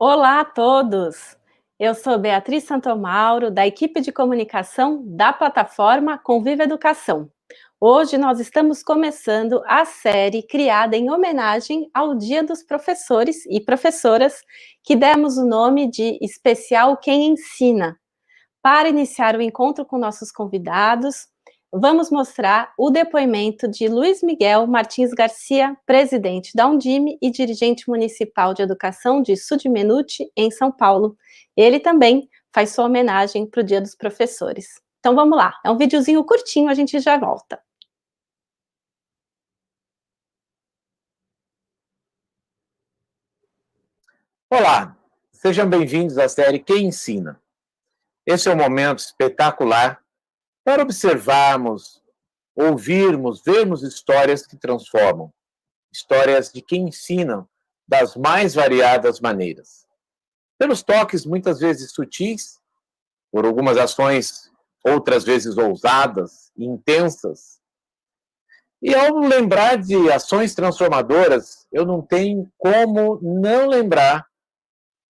Olá a todos! Eu sou Beatriz Santomauro, da equipe de comunicação da plataforma Conviva Educação. Hoje nós estamos começando a série criada em homenagem ao Dia dos Professores e Professoras, que demos o nome de Especial Quem Ensina. Para iniciar o encontro com nossos convidados, vamos mostrar o depoimento de Luiz Miguel Martins Garcia, presidente da Undime e dirigente municipal de educação de Sudmenuti, em São Paulo. Ele também faz sua homenagem para o Dia dos Professores. Então vamos lá, é um videozinho curtinho, a gente já volta. Olá, sejam bem-vindos à série Quem Ensina. Esse é um momento espetacular para observarmos, ouvirmos, vermos histórias que transformam, histórias de quem ensina das mais variadas maneiras. Pelos toques muitas vezes sutis, por algumas ações outras vezes ousadas e intensas. E ao lembrar de ações transformadoras, eu não tenho como não lembrar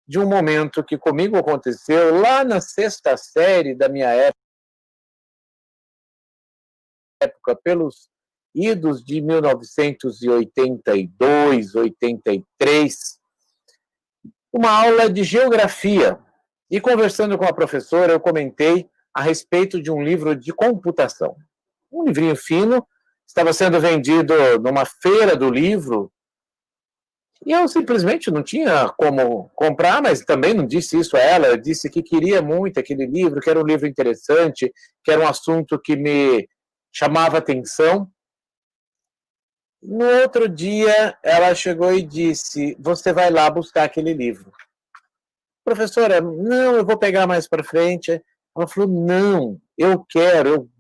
de um momento que comigo aconteceu lá na sexta série da minha época, pelos idos de 1982, 83, uma aula de geografia. E conversando com a professora, eu comentei a respeito de um livro de computação. Um livrinho fino, estava sendo vendido numa feira do livro, e eu simplesmente não tinha como comprar, mas também não disse isso a ela. Eu disse que queria muito aquele livro, que era um livro interessante, que era um assunto que me chamava atenção. No outro dia, ela chegou e disse: você vai lá buscar aquele livro. Professora, não, eu vou pegar mais para frente. Ela falou: não, eu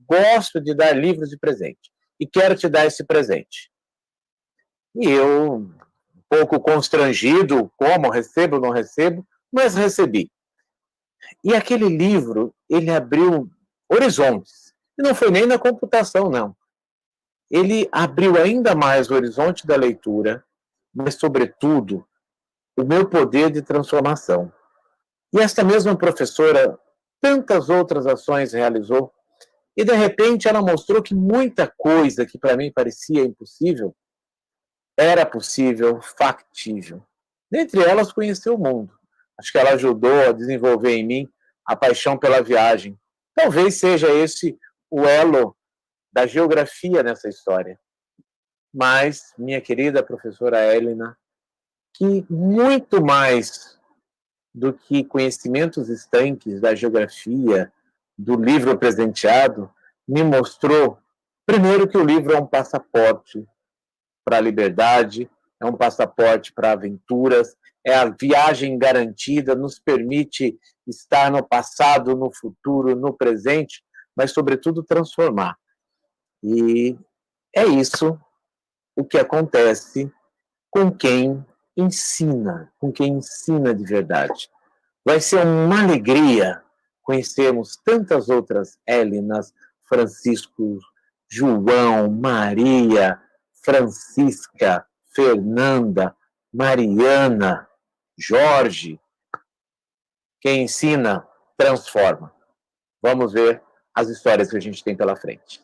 gosto de dar livros de presente, e quero te dar esse presente. E eu, pouco constrangido, como recebo, não recebo, mas recebi. E aquele livro, ele abriu horizontes. E não foi nem na computação, não. Ele abriu ainda mais o horizonte da leitura, mas, sobretudo, o meu poder de transformação. E esta mesma professora, tantas outras ações realizou, e, de repente, ela mostrou que muita coisa que para mim parecia impossível, era possível, factível. Dentre elas, conhecer o mundo. Acho que ela ajudou a desenvolver em mim a paixão pela viagem. Talvez seja esse o elo da geografia nessa história. Mas, minha querida professora Helena, que muito mais do que conhecimentos estanques da geografia, do livro presenteado, me mostrou, primeiro, que o livro é um passaporte para a liberdade, é um passaporte para aventuras, é a viagem garantida, nos permite estar no passado, no futuro, no presente, mas, sobretudo, transformar. E é isso o que acontece com quem ensina de verdade. Vai ser uma alegria conhecermos tantas outras Hélenas, Francisco, João, Maria, Francisca, Fernanda, Mariana, Jorge. Quem ensina, transforma. Vamos ver as histórias que a gente tem pela frente.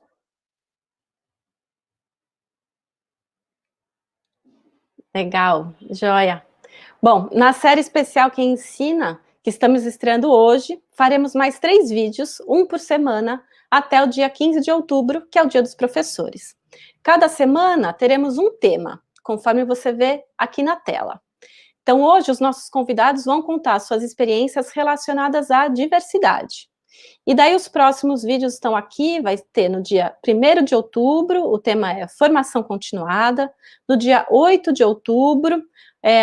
Legal, joia. Bom, na série especial Quem Ensina, que estamos estreando hoje, faremos mais 3 vídeos, um por semana, até o dia 15 de outubro, que é o Dia dos Professores. Cada semana teremos um tema, conforme você vê aqui na tela. Então, hoje, os nossos convidados vão contar suas experiências relacionadas à diversidade. E daí, os próximos vídeos estão aqui, vai ter no dia 1º de outubro, o tema é Formação Continuada. No dia 8 de outubro,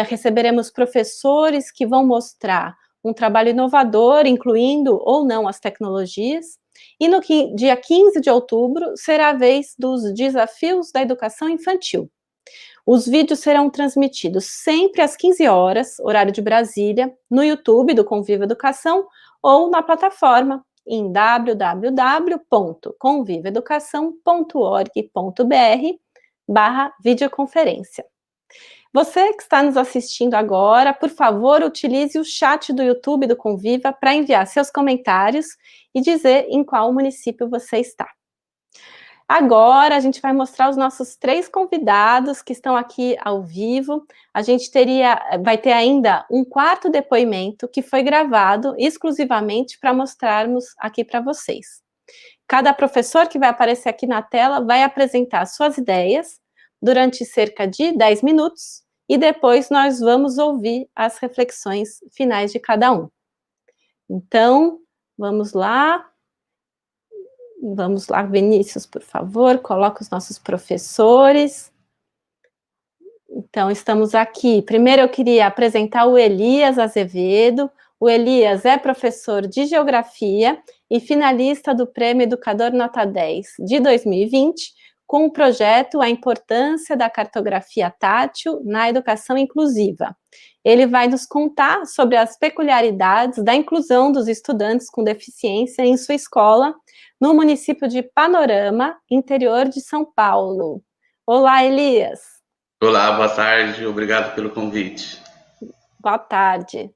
receberemos professores que vão mostrar um trabalho inovador, incluindo ou não as tecnologias. E no dia 15 de outubro, será a vez dos desafios da educação infantil. Os vídeos serão transmitidos sempre às 15 horas, horário de Brasília, no YouTube do Conviva Educação ou na plataforma em www.convivaeducação.org.br/videoconferência. Você que está nos assistindo agora, por favor, utilize o chat do YouTube do Conviva para enviar seus comentários e dizer em qual município você está. Agora a gente vai mostrar os nossos 3 convidados que estão aqui ao vivo. A gente vai ter ainda um 4º depoimento que foi gravado exclusivamente para mostrarmos aqui para vocês. Cada professor que vai aparecer aqui na tela vai apresentar suas ideias durante cerca de 10 minutos e depois nós vamos ouvir as reflexões finais de cada um. Então, vamos lá. Vamos lá, Vinícius, por favor, coloca os nossos professores. Então, estamos aqui. Primeiro, eu queria apresentar o Elias Azevedo. O Elias é professor de Geografia e finalista do Prêmio Educador Nota 10 de 2020, com o projeto A Importância da Cartografia Tátil na Educação Inclusiva. Ele vai nos contar sobre as peculiaridades da inclusão dos estudantes com deficiência em sua escola, no município de Panorama, interior de São Paulo. Olá, Elias. Olá, boa tarde, obrigado pelo convite. Boa tarde.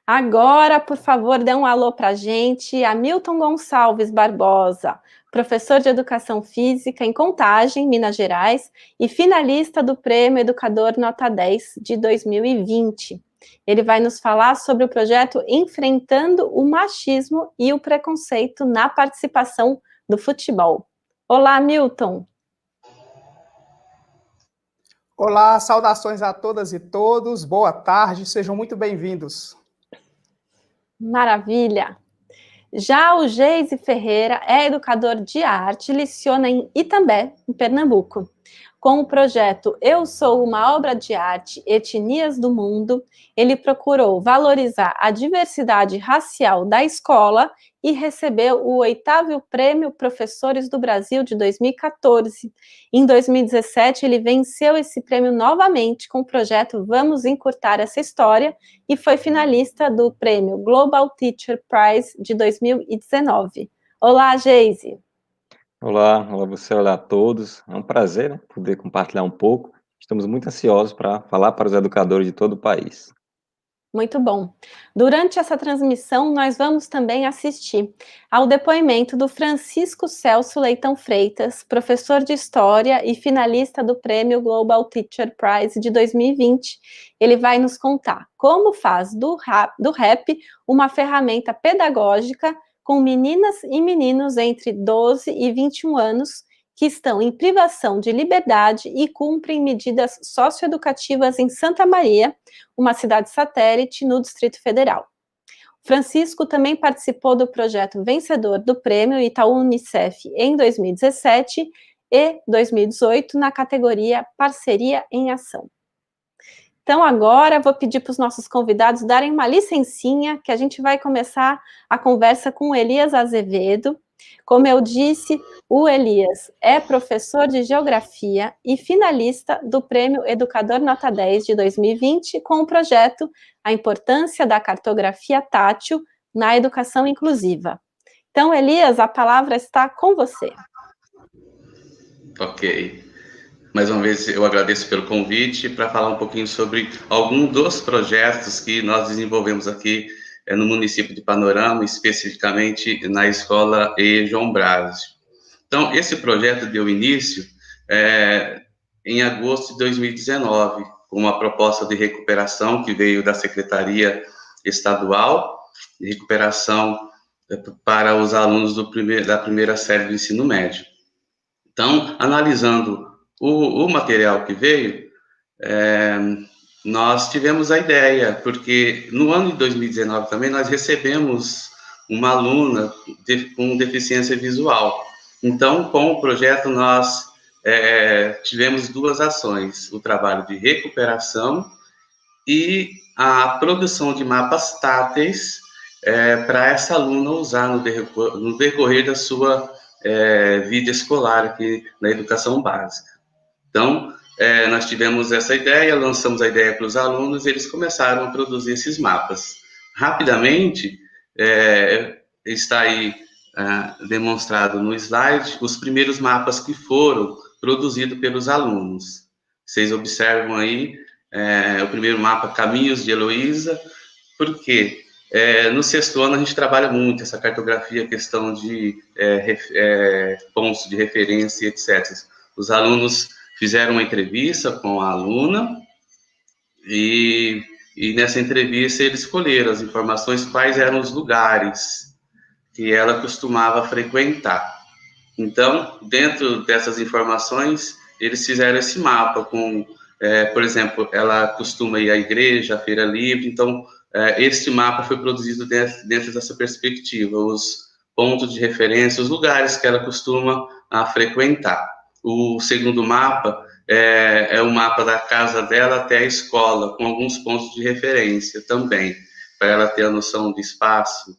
Agora, por favor, dê um alô para a gente, Hamilton Gonçalves Barbosa, professor de Educação Física em Contagem, Minas Gerais, e finalista do Prêmio Educador Nota 10 de 2020. Ele vai nos falar sobre o projeto Enfrentando o Machismo e o Preconceito na Participação do Futebol. Olá, Milton. Olá, saudações a todas e todos, boa tarde, sejam muito bem-vindos. Maravilha. Já o Geise Ferreira é educador de arte e leciona em Itambé, em Pernambuco. Com o projeto Eu Sou uma Obra de Arte, Etnias do Mundo, ele procurou valorizar a diversidade racial da escola e recebeu o 8º Prêmio Professores do Brasil de 2014. Em 2017, ele venceu esse prêmio novamente com o projeto Vamos Encurtar Essa História e foi finalista do Prêmio Global Teacher Prize de 2019. Olá, Geise. Olá você, olá a todos. É um prazer, né, poder compartilhar um pouco. Estamos muito ansiosos para falar para os educadores de todo o país. Muito bom. Durante essa transmissão, nós vamos também assistir ao depoimento do Francisco Celso Leitão Freitas, professor de História e finalista do Prêmio Global Teacher Prize de 2020. Ele vai nos contar como faz do rap uma ferramenta pedagógica com meninas e meninos entre 12 e 21 anos que estão em privação de liberdade e cumprem medidas socioeducativas em Santa Maria, uma cidade satélite no Distrito Federal. Francisco também participou do projeto vencedor do Prêmio Itaú Unicef em 2017 e 2018 na categoria Parceria em Ação. Então, agora, vou pedir para os nossos convidados darem uma licencinha, que a gente vai começar a conversa com o Elias Azevedo. Como eu disse, o Elias é professor de Geografia e finalista do Prêmio Educador Nota 10 de 2020, com o projeto A Importância da Cartografia Tátil na Educação Inclusiva. Então, Elias, a palavra está com você. Ok. Mais uma vez, eu agradeço pelo convite para falar um pouquinho sobre algum dos projetos que nós desenvolvemos aqui no município de Panorama, especificamente na escola E. João Braz. Então, esse projeto deu início em agosto de 2019, com uma proposta de recuperação que veio da Secretaria Estadual de Recuperação para os alunos da primeira série do ensino médio. Então, analisando o material que veio, nós tivemos a ideia, porque no ano de 2019 também nós recebemos uma aluna com deficiência visual. Então, com o projeto, nós tivemos 2 ações, o trabalho de recuperação e a produção de mapas táteis para essa aluna usar no decorrer da sua vida escolar aqui na educação básica. Então, nós tivemos essa ideia, lançamos a ideia para os alunos e eles começaram a produzir esses mapas. Rapidamente, está aí demonstrado no slide os primeiros mapas que foram produzidos pelos alunos. Vocês observam aí o primeiro mapa, Caminhos de Heloísa, porque no 6º ano a gente trabalha muito essa cartografia, questão de pontos de referência, etc. Os alunos fizeram uma entrevista com a aluna e nessa entrevista eles escolheram as informações, quais eram os lugares que ela costumava frequentar. Então, dentro dessas informações, eles fizeram esse mapa com, por exemplo, ela costuma ir à igreja, à feira livre, então, este mapa foi produzido dentro dessa perspectiva, os pontos de referência, os lugares que ela costuma frequentar. O segundo mapa é o mapa da casa dela até a escola, com alguns pontos de referência também, para ela ter a noção de espaço,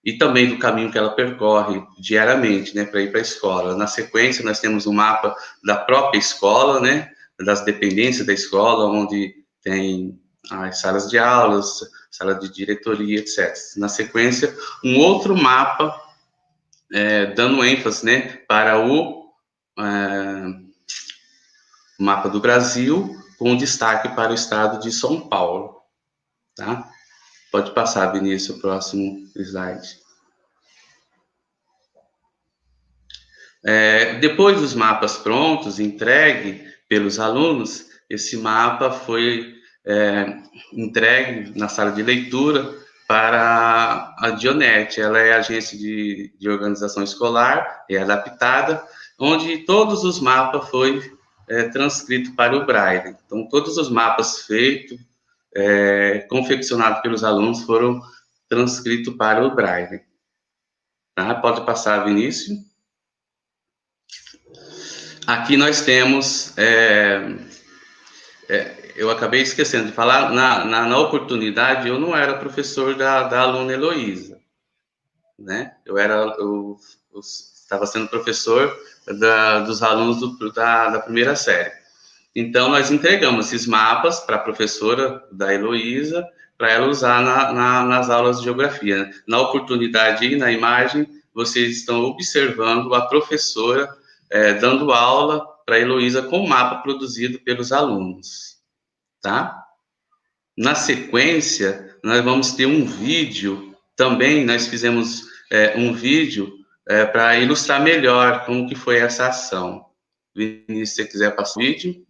e também do caminho que ela percorre diariamente, né, para ir para a escola. Na sequência, nós temos um mapa da própria escola, né, das dependências da escola, onde tem as salas de aulas, sala de diretoria, etc. Na sequência, um outro mapa, dando ênfase, né, para o mapa do Brasil, com destaque para o estado de São Paulo. Tá? Pode passar, Vinícius, o próximo slide. Depois dos mapas prontos, entregue pelos alunos, esse mapa foi entregue na sala de leitura para a Dionete. Ela é agência de organização escolar, é adaptada, onde todos os mapas foi transcrito para o Braille. Então, todos os mapas feitos, confeccionados pelos alunos, foram transcritos para o Braille. Tá? Pode passar, Vinícius. Aqui nós temos, eu acabei esquecendo de falar, na oportunidade, eu não era professor da aluna Heloísa, né? Eu estava sendo professor dos alunos da primeira série. Então, nós entregamos esses mapas para a professora da Heloísa, para ela usar nas aulas de geografia. Na oportunidade e na imagem, vocês estão observando a professora dando aula para a Heloísa com o mapa produzido pelos alunos, tá? Na sequência, nós vamos ter um vídeo, também nós fizemos um vídeo para ilustrar melhor como que foi essa ação. Vinícius, se você quiser passar o vídeo.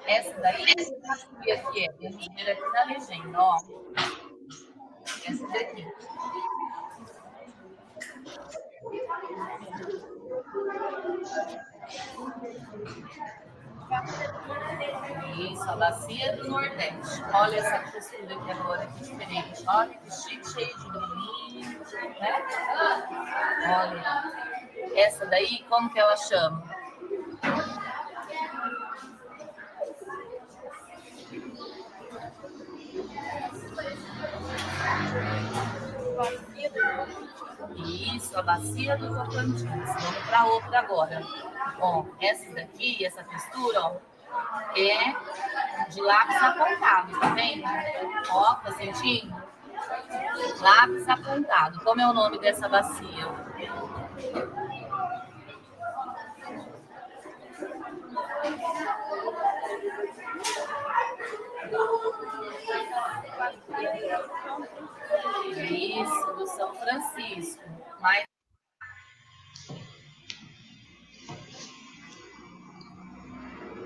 Essa daí, deixa eu ver aqui, vamos ver aqui na legenda, ó. Essa daqui. Isso, a bacia do Nordeste. Olha essa costura aqui agora, que diferente. Olha que chique, cheio de brilhinho, né? Olha, essa daí, como que ela chama? Isso, a bacia do Tocantins. Vamos para outra agora. Ó, essa daqui, essa textura, ó, é de lápis apontado, tá vendo? Ó, tá sentindo? Lápis apontado. Como é o nome dessa bacia? Isso, do São Francisco. Mas...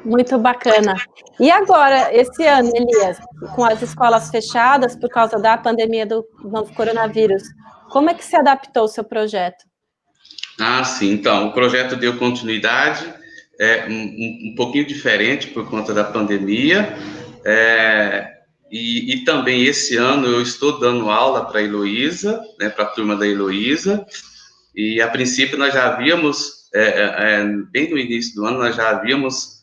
Muito bacana. E agora, esse ano, Elias, com as escolas fechadas por causa da pandemia do novo coronavírus, como é que se adaptou o seu projeto? Ah, sim. Então, o projeto deu continuidade, um pouquinho diferente por conta da pandemia, e também esse ano eu estou dando aula para a Heloísa, né, para a turma da Heloísa, e a princípio nós já havíamos, bem no início do ano, nós já havíamos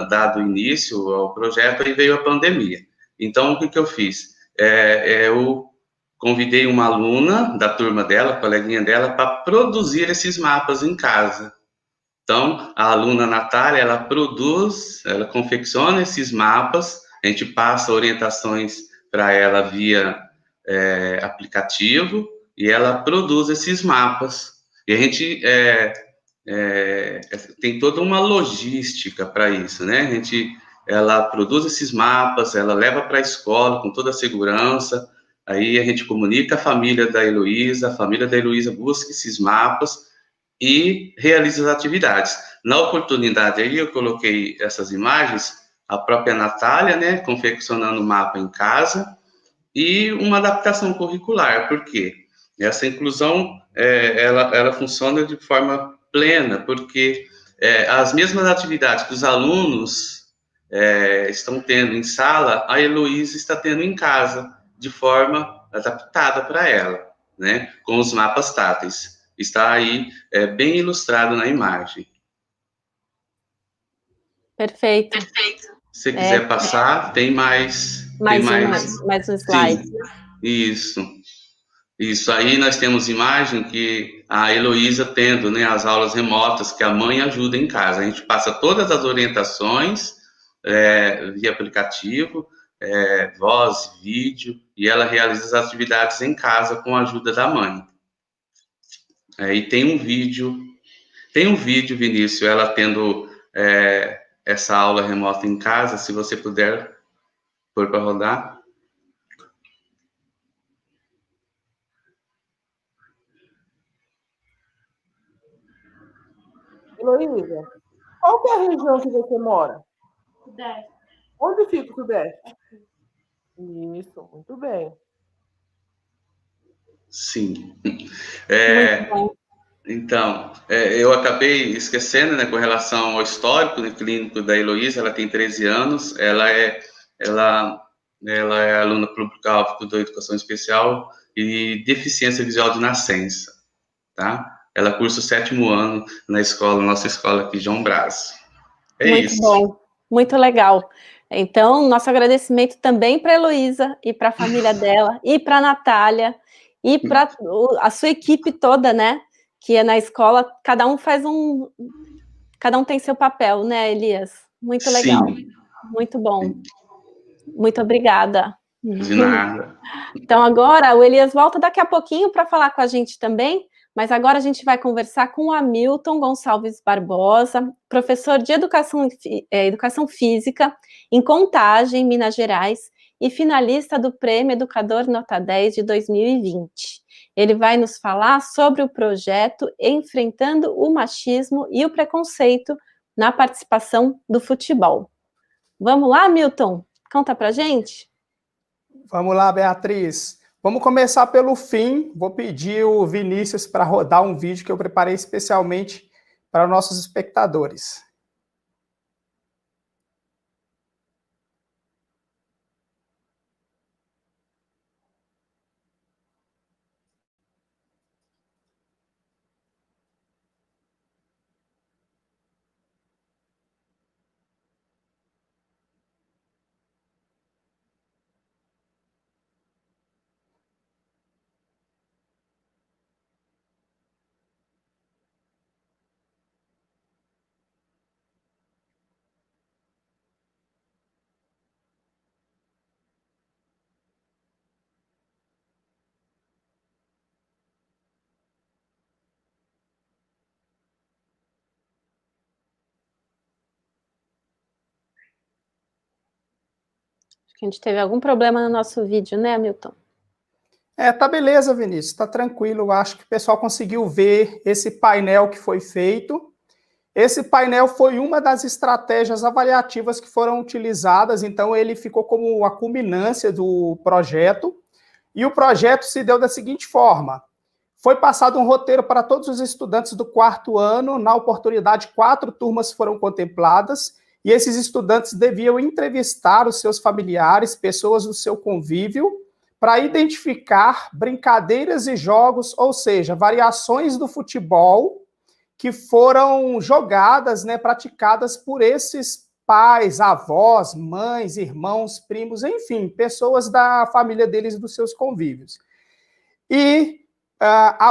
dado início ao projeto, e veio a pandemia. Então, o que eu fiz? Eu convidei uma aluna da turma dela, coleguinha dela, para produzir esses mapas em casa. Então, a aluna Natália, ela produz, ela confecciona esses mapas, a gente passa orientações para ela via aplicativo e ela produz esses mapas. E a gente tem toda uma logística para isso, né? Ela produz esses mapas, ela leva para a escola com toda a segurança, aí a gente comunica a família da Heloísa busca esses mapas e realiza as atividades. Na oportunidade aí, eu coloquei essas imagens, a própria Natália, né, confeccionando o mapa em casa, e uma adaptação curricular, porque essa inclusão, ela funciona de forma plena, porque as mesmas atividades que os alunos estão tendo em sala, a Heloísa está tendo em casa, de forma adaptada para ela, né, com os mapas táteis. Está aí bem ilustrado na imagem. Perfeito. Se você quiser passar, tem mais... Mais um slide. Sim, isso. Aí nós temos imagem que a Heloísa tendo, né, as aulas remotas, que a mãe ajuda em casa. A gente passa todas as orientações via aplicativo, voz, vídeo, e ela realiza as atividades em casa com a ajuda da mãe. E tem um vídeo, Vinícius, ela tendo essa aula remota em casa, se você puder pôr para rodar. Heloísa, qual que é a região que você mora? Sudeste. Onde fica o Sudeste? Isso, muito bem. Sim. Muito bom. Então, eu acabei esquecendo, né, com relação ao histórico, né, clínico da Heloísa. Ela tem 13 anos, ela é aluna público-alvo da educação especial e deficiência visual de nascença, tá? Ela cursa o 7º ano na nossa escola aqui, João Brás. Muito isso. bom, muito legal. Então, nosso agradecimento também para a Heloísa e para a família dela, e para a Natália, e para a sua equipe toda, né? Que é na escola, cada um tem seu papel, né, Elias? Muito legal. Sim. Muito bom. Muito obrigada. De nada. Então, agora, o Elias volta daqui a pouquinho para falar com a gente também, mas agora a gente vai conversar com o Hamilton Gonçalves Barbosa, professor de Educação Física em Contagem, Minas Gerais, e finalista do Prêmio Educador Nota 10 de 2020. Ele vai nos falar sobre o projeto Enfrentando o Machismo e o Preconceito na Participação do Futebol. Vamos lá, Hamilton? Conta pra gente. Vamos lá, Beatriz. Vamos começar pelo fim. Vou pedir o Vinícius para rodar um vídeo que eu preparei especialmente para nossos espectadores. A gente teve algum problema no nosso vídeo, né, Hamilton? Tá beleza, Vinícius, tá tranquilo. Acho que o pessoal conseguiu ver esse painel que foi feito. Esse painel foi uma das estratégias avaliativas que foram utilizadas, então ele ficou como a culminância do projeto. E o projeto se deu da seguinte forma: foi passado um roteiro para todos os estudantes do 4º ano, na oportunidade 4 turmas foram contempladas, e esses estudantes deviam entrevistar os seus familiares, pessoas do seu convívio, para identificar brincadeiras e jogos, ou seja, variações do futebol que foram jogadas, né, praticadas por esses pais, avós, mães, irmãos, primos, enfim, pessoas da família deles e dos seus convívios. E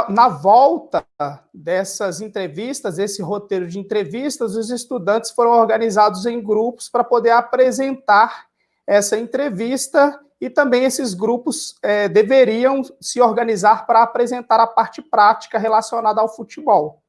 na volta dessas entrevistas, esse roteiro de entrevistas, os estudantes foram organizados em grupos para poder apresentar essa entrevista e também esses grupos deveriam se organizar para apresentar a parte prática relacionada ao futebol.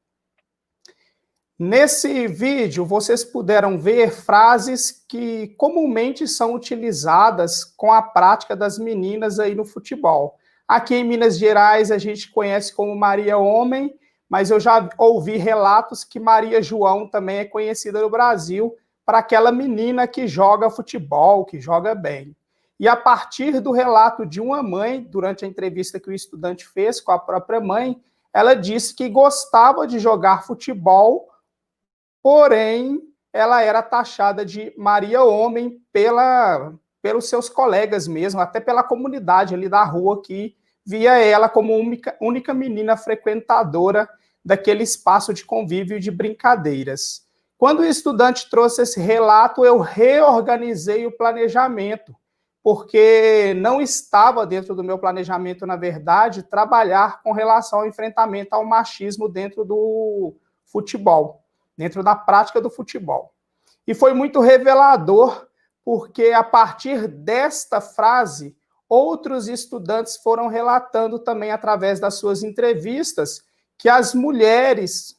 Nesse vídeo, vocês puderam ver frases que comumente são utilizadas com a prática das meninas aí no futebol. Aqui em Minas Gerais, a gente conhece como Maria Homem, mas eu já ouvi relatos que Maria João também é conhecida no Brasil para aquela menina que joga futebol, que joga bem. E a partir do relato de uma mãe, durante a entrevista que o estudante fez com a própria mãe, ela disse que gostava de jogar futebol, porém, ela era taxada de Maria Homem pelos seus colegas mesmo, até pela comunidade ali da rua que via ela como única menina frequentadora daquele espaço de convívio e de brincadeiras. Quando o estudante trouxe esse relato, eu reorganizei o planejamento, porque não estava dentro do meu planejamento, na verdade, trabalhar com relação ao enfrentamento ao machismo dentro do futebol, dentro da prática do futebol. E foi muito revelador, porque a partir desta frase, outros estudantes foram relatando também através das suas entrevistas que as mulheres,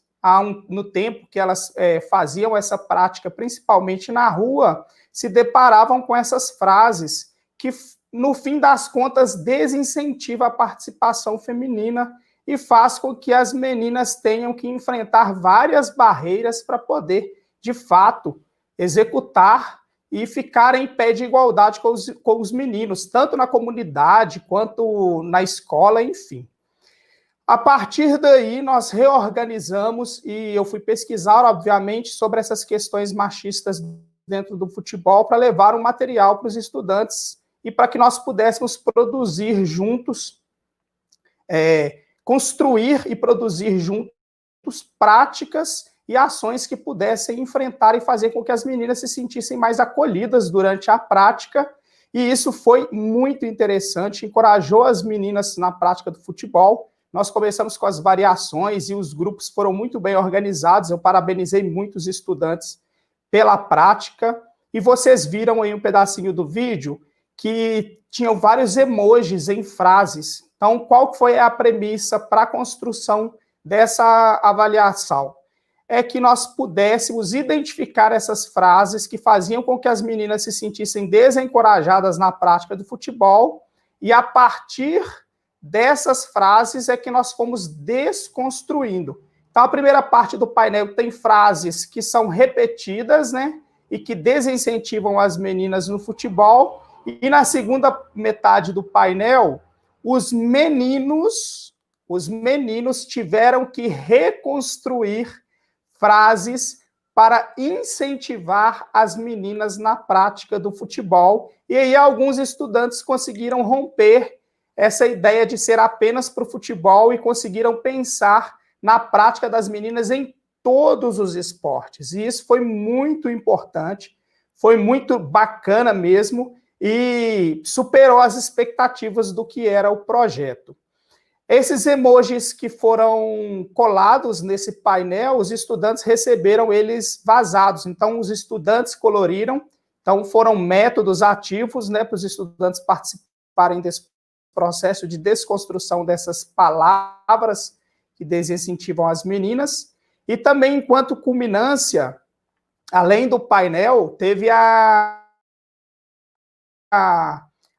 no tempo que elas faziam essa prática, principalmente na rua, se deparavam com essas frases que, no fim das contas, desincentiva a participação feminina e faz com que as meninas tenham que enfrentar várias barreiras para poder, de fato, executar e ficar em pé de igualdade com os meninos, tanto na comunidade quanto na escola, enfim. A partir daí, nós reorganizamos e eu fui pesquisar, obviamente, sobre essas questões machistas dentro do futebol para levar um material para os estudantes e para que nós pudéssemos produzir juntos, construir e produzir juntos práticas e ações que pudessem enfrentar e fazer com que as meninas se sentissem mais acolhidas durante a prática. E isso foi muito interessante, encorajou as meninas na prática do futebol. Nós começamos com as variações e os grupos foram muito bem organizados. Eu parabenizei muitos estudantes pela prática. E vocês viram aí um pedacinho do vídeo que tinham vários emojis em frases. Então, qual foi a premissa para a construção dessa avaliação? É que nós pudéssemos identificar essas frases que faziam com que as meninas se sentissem desencorajadas na prática do futebol, e a partir dessas frases é que nós fomos desconstruindo. Então, a primeira parte do painel tem frases que são repetidas, né, e que desincentivam as meninas no futebol, e na segunda metade do painel, os meninos tiveram que reconstruir frases para incentivar as meninas na prática do futebol. E aí alguns estudantes conseguiram romper essa ideia de ser apenas para o futebol e conseguiram pensar na prática das meninas em todos os esportes. E isso foi muito importante, foi muito bacana mesmo e superou as expectativas do que era o projeto. Esses emojis que foram colados nesse painel, os estudantes receberam eles vazados. Então, os estudantes coloriram. Então, foram métodos ativos, né, para os estudantes participarem desse processo de desconstrução dessas palavras que desincentivam as meninas. E também, enquanto culminância, além do painel, teve a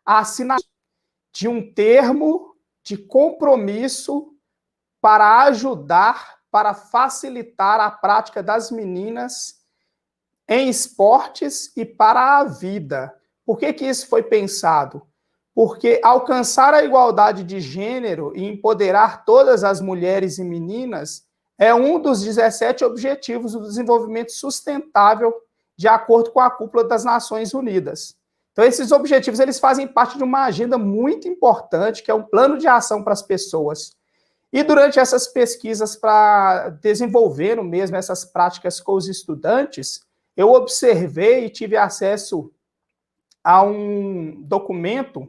assinatura de um termo de compromisso para ajudar, para facilitar a prática das meninas em esportes e para a vida. Por que isso foi pensado? Porque alcançar a igualdade de gênero e empoderar todas as mulheres e meninas é um dos 17 objetivos do desenvolvimento sustentável, de acordo com a Cúpula das Nações Unidas. Então, esses objetivos eles fazem parte de uma agenda muito importante, que é um plano de ação para as pessoas. E durante essas pesquisas para desenvolver mesmo essas práticas com os estudantes, eu observei e tive acesso a um documento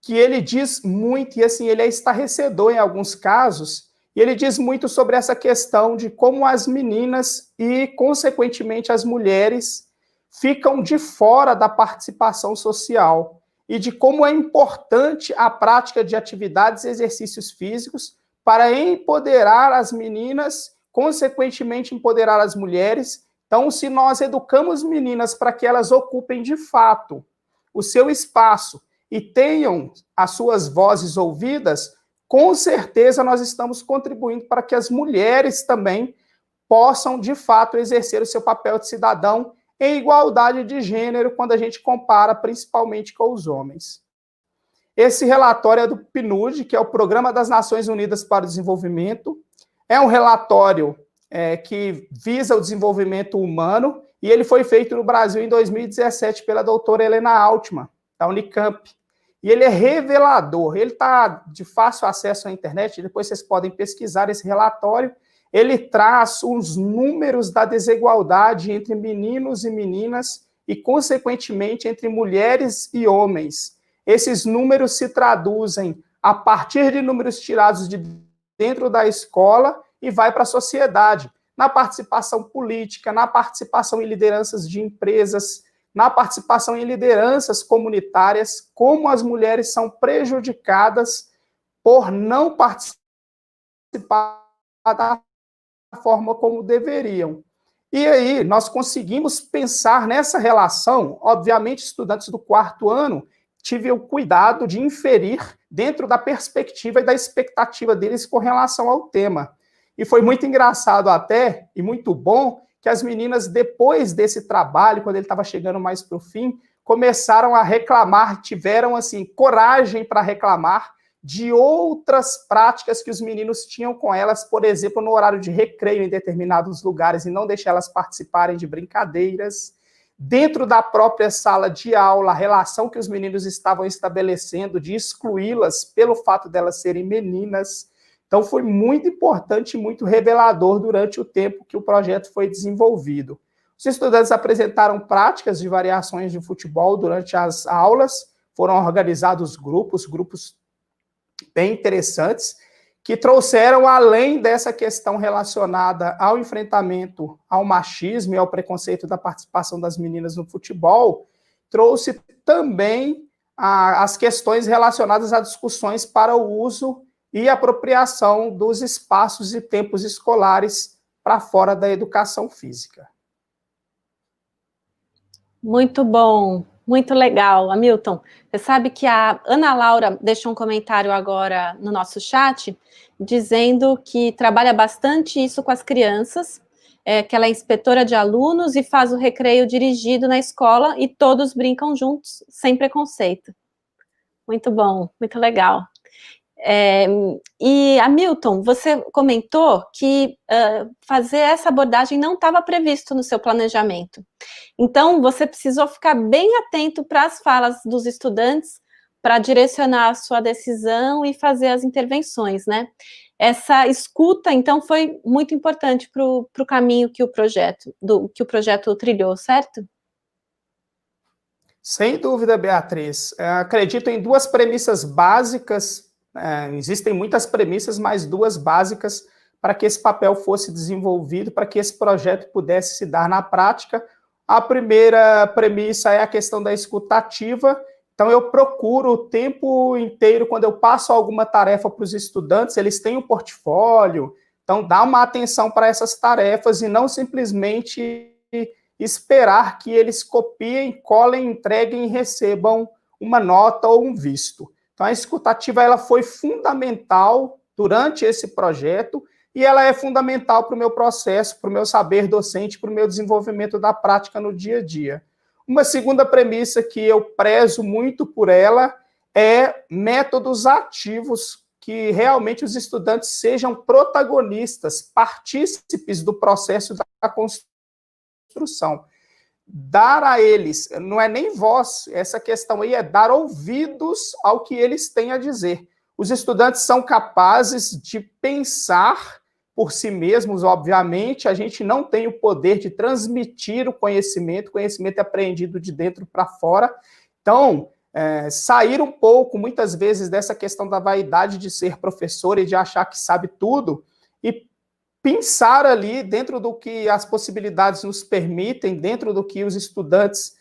que ele diz muito, e assim, ele é estarrecedor em alguns casos, e ele diz muito sobre essa questão de como as meninas e, consequentemente, as mulheres ficam de fora da participação social. e de como é importante a prática de atividades e exercícios físicos para empoderar as meninas, consequentemente empoderar as mulheres. Então, se nós educamos meninas para que elas ocupem de fato o seu espaço e tenham as suas vozes ouvidas, com certeza nós estamos contribuindo para que as mulheres também possam, de fato, exercer o seu papel de cidadão em igualdade de gênero, quando a gente compara principalmente com os homens. Esse relatório é do PNUD, que é o Programa das Nações Unidas para o Desenvolvimento. É um relatório que visa o desenvolvimento humano, e ele foi feito no Brasil em 2017 pela doutora Helena Altman, da Unicamp. E ele é revelador, ele está de fácil acesso à internet, depois vocês podem pesquisar esse relatório. Ele traz os números da desigualdade entre meninos e meninas e, consequentemente, entre mulheres e homens. Esses números se traduzem a partir de números tirados de dentro da escola e vai para a sociedade, na participação política, na participação em lideranças de empresas, na participação em lideranças comunitárias, como as mulheres são prejudicadas por não participar da forma como deveriam. E aí, nós conseguimos pensar nessa relação. Obviamente, estudantes do 4º ano, tive o cuidado de inferir dentro da perspectiva e da expectativa deles com relação ao tema. E foi muito engraçado até, e muito bom, que as meninas, depois desse trabalho, quando ele estava chegando mais para o fim, começaram a reclamar, tiveram, assim, coragem para reclamar de outras práticas que os meninos tinham com elas, por exemplo, no horário de recreio em determinados lugares, e não deixar elas participarem de brincadeiras. Dentro da própria sala de aula, a relação que os meninos estavam estabelecendo de excluí-las pelo fato delas serem meninas. Então, foi muito importante e muito revelador durante o tempo que o projeto foi desenvolvido. Os estudantes apresentaram práticas de variações de futebol durante as aulas, foram organizados grupos bem interessantes, que trouxeram, além dessa questão relacionada ao enfrentamento ao machismo e ao preconceito da participação das meninas no futebol, trouxe também as questões relacionadas a discussões para o uso e apropriação dos espaços e tempos escolares para fora da educação física. Muito bom, muito legal, Hamilton. Você sabe que a Ana Laura deixou um comentário agora no nosso chat, dizendo que trabalha bastante isso com as crianças, que ela é inspetora de alunos e faz o recreio dirigido na escola e todos brincam juntos, sem preconceito. Muito bom, muito legal. E, Hamilton, você comentou que fazer essa abordagem não estava previsto no seu planejamento. Então, você precisou ficar bem atento para as falas dos estudantes para direcionar a sua decisão e fazer as intervenções, né? Essa escuta, então, foi muito importante para o caminho que o projeto trilhou, certo? Sem dúvida, Beatriz. Acredito em duas premissas básicas. Existem muitas premissas, mas duas básicas para que esse papel fosse desenvolvido, para que esse projeto pudesse se dar na prática. A primeira premissa é a questão da escutativa. Então, eu procuro o tempo inteiro, quando eu passo alguma tarefa para os estudantes, eles têm um portfólio, então dá uma atenção para essas tarefas e não simplesmente esperar que eles copiem, colhem, entreguem e recebam uma nota ou um visto. Então, a escutativa ela foi fundamental durante esse projeto e ela é fundamental para o meu processo, para o meu saber docente, para o meu desenvolvimento da prática no dia a dia. Uma segunda premissa que eu prezo muito por ela é métodos ativos, que realmente os estudantes sejam protagonistas, partícipes do processo da construção. Dar a eles, não é nem voz, essa questão aí é dar ouvidos ao que eles têm a dizer. Os estudantes são capazes de pensar por si mesmos, obviamente, a gente não tem o poder de transmitir o conhecimento é aprendido de dentro para fora. Então, sair um pouco, muitas vezes, dessa questão da vaidade de ser professor e de achar que sabe tudo, e pensar ali dentro do que as possibilidades nos permitem, dentro do que os estudantes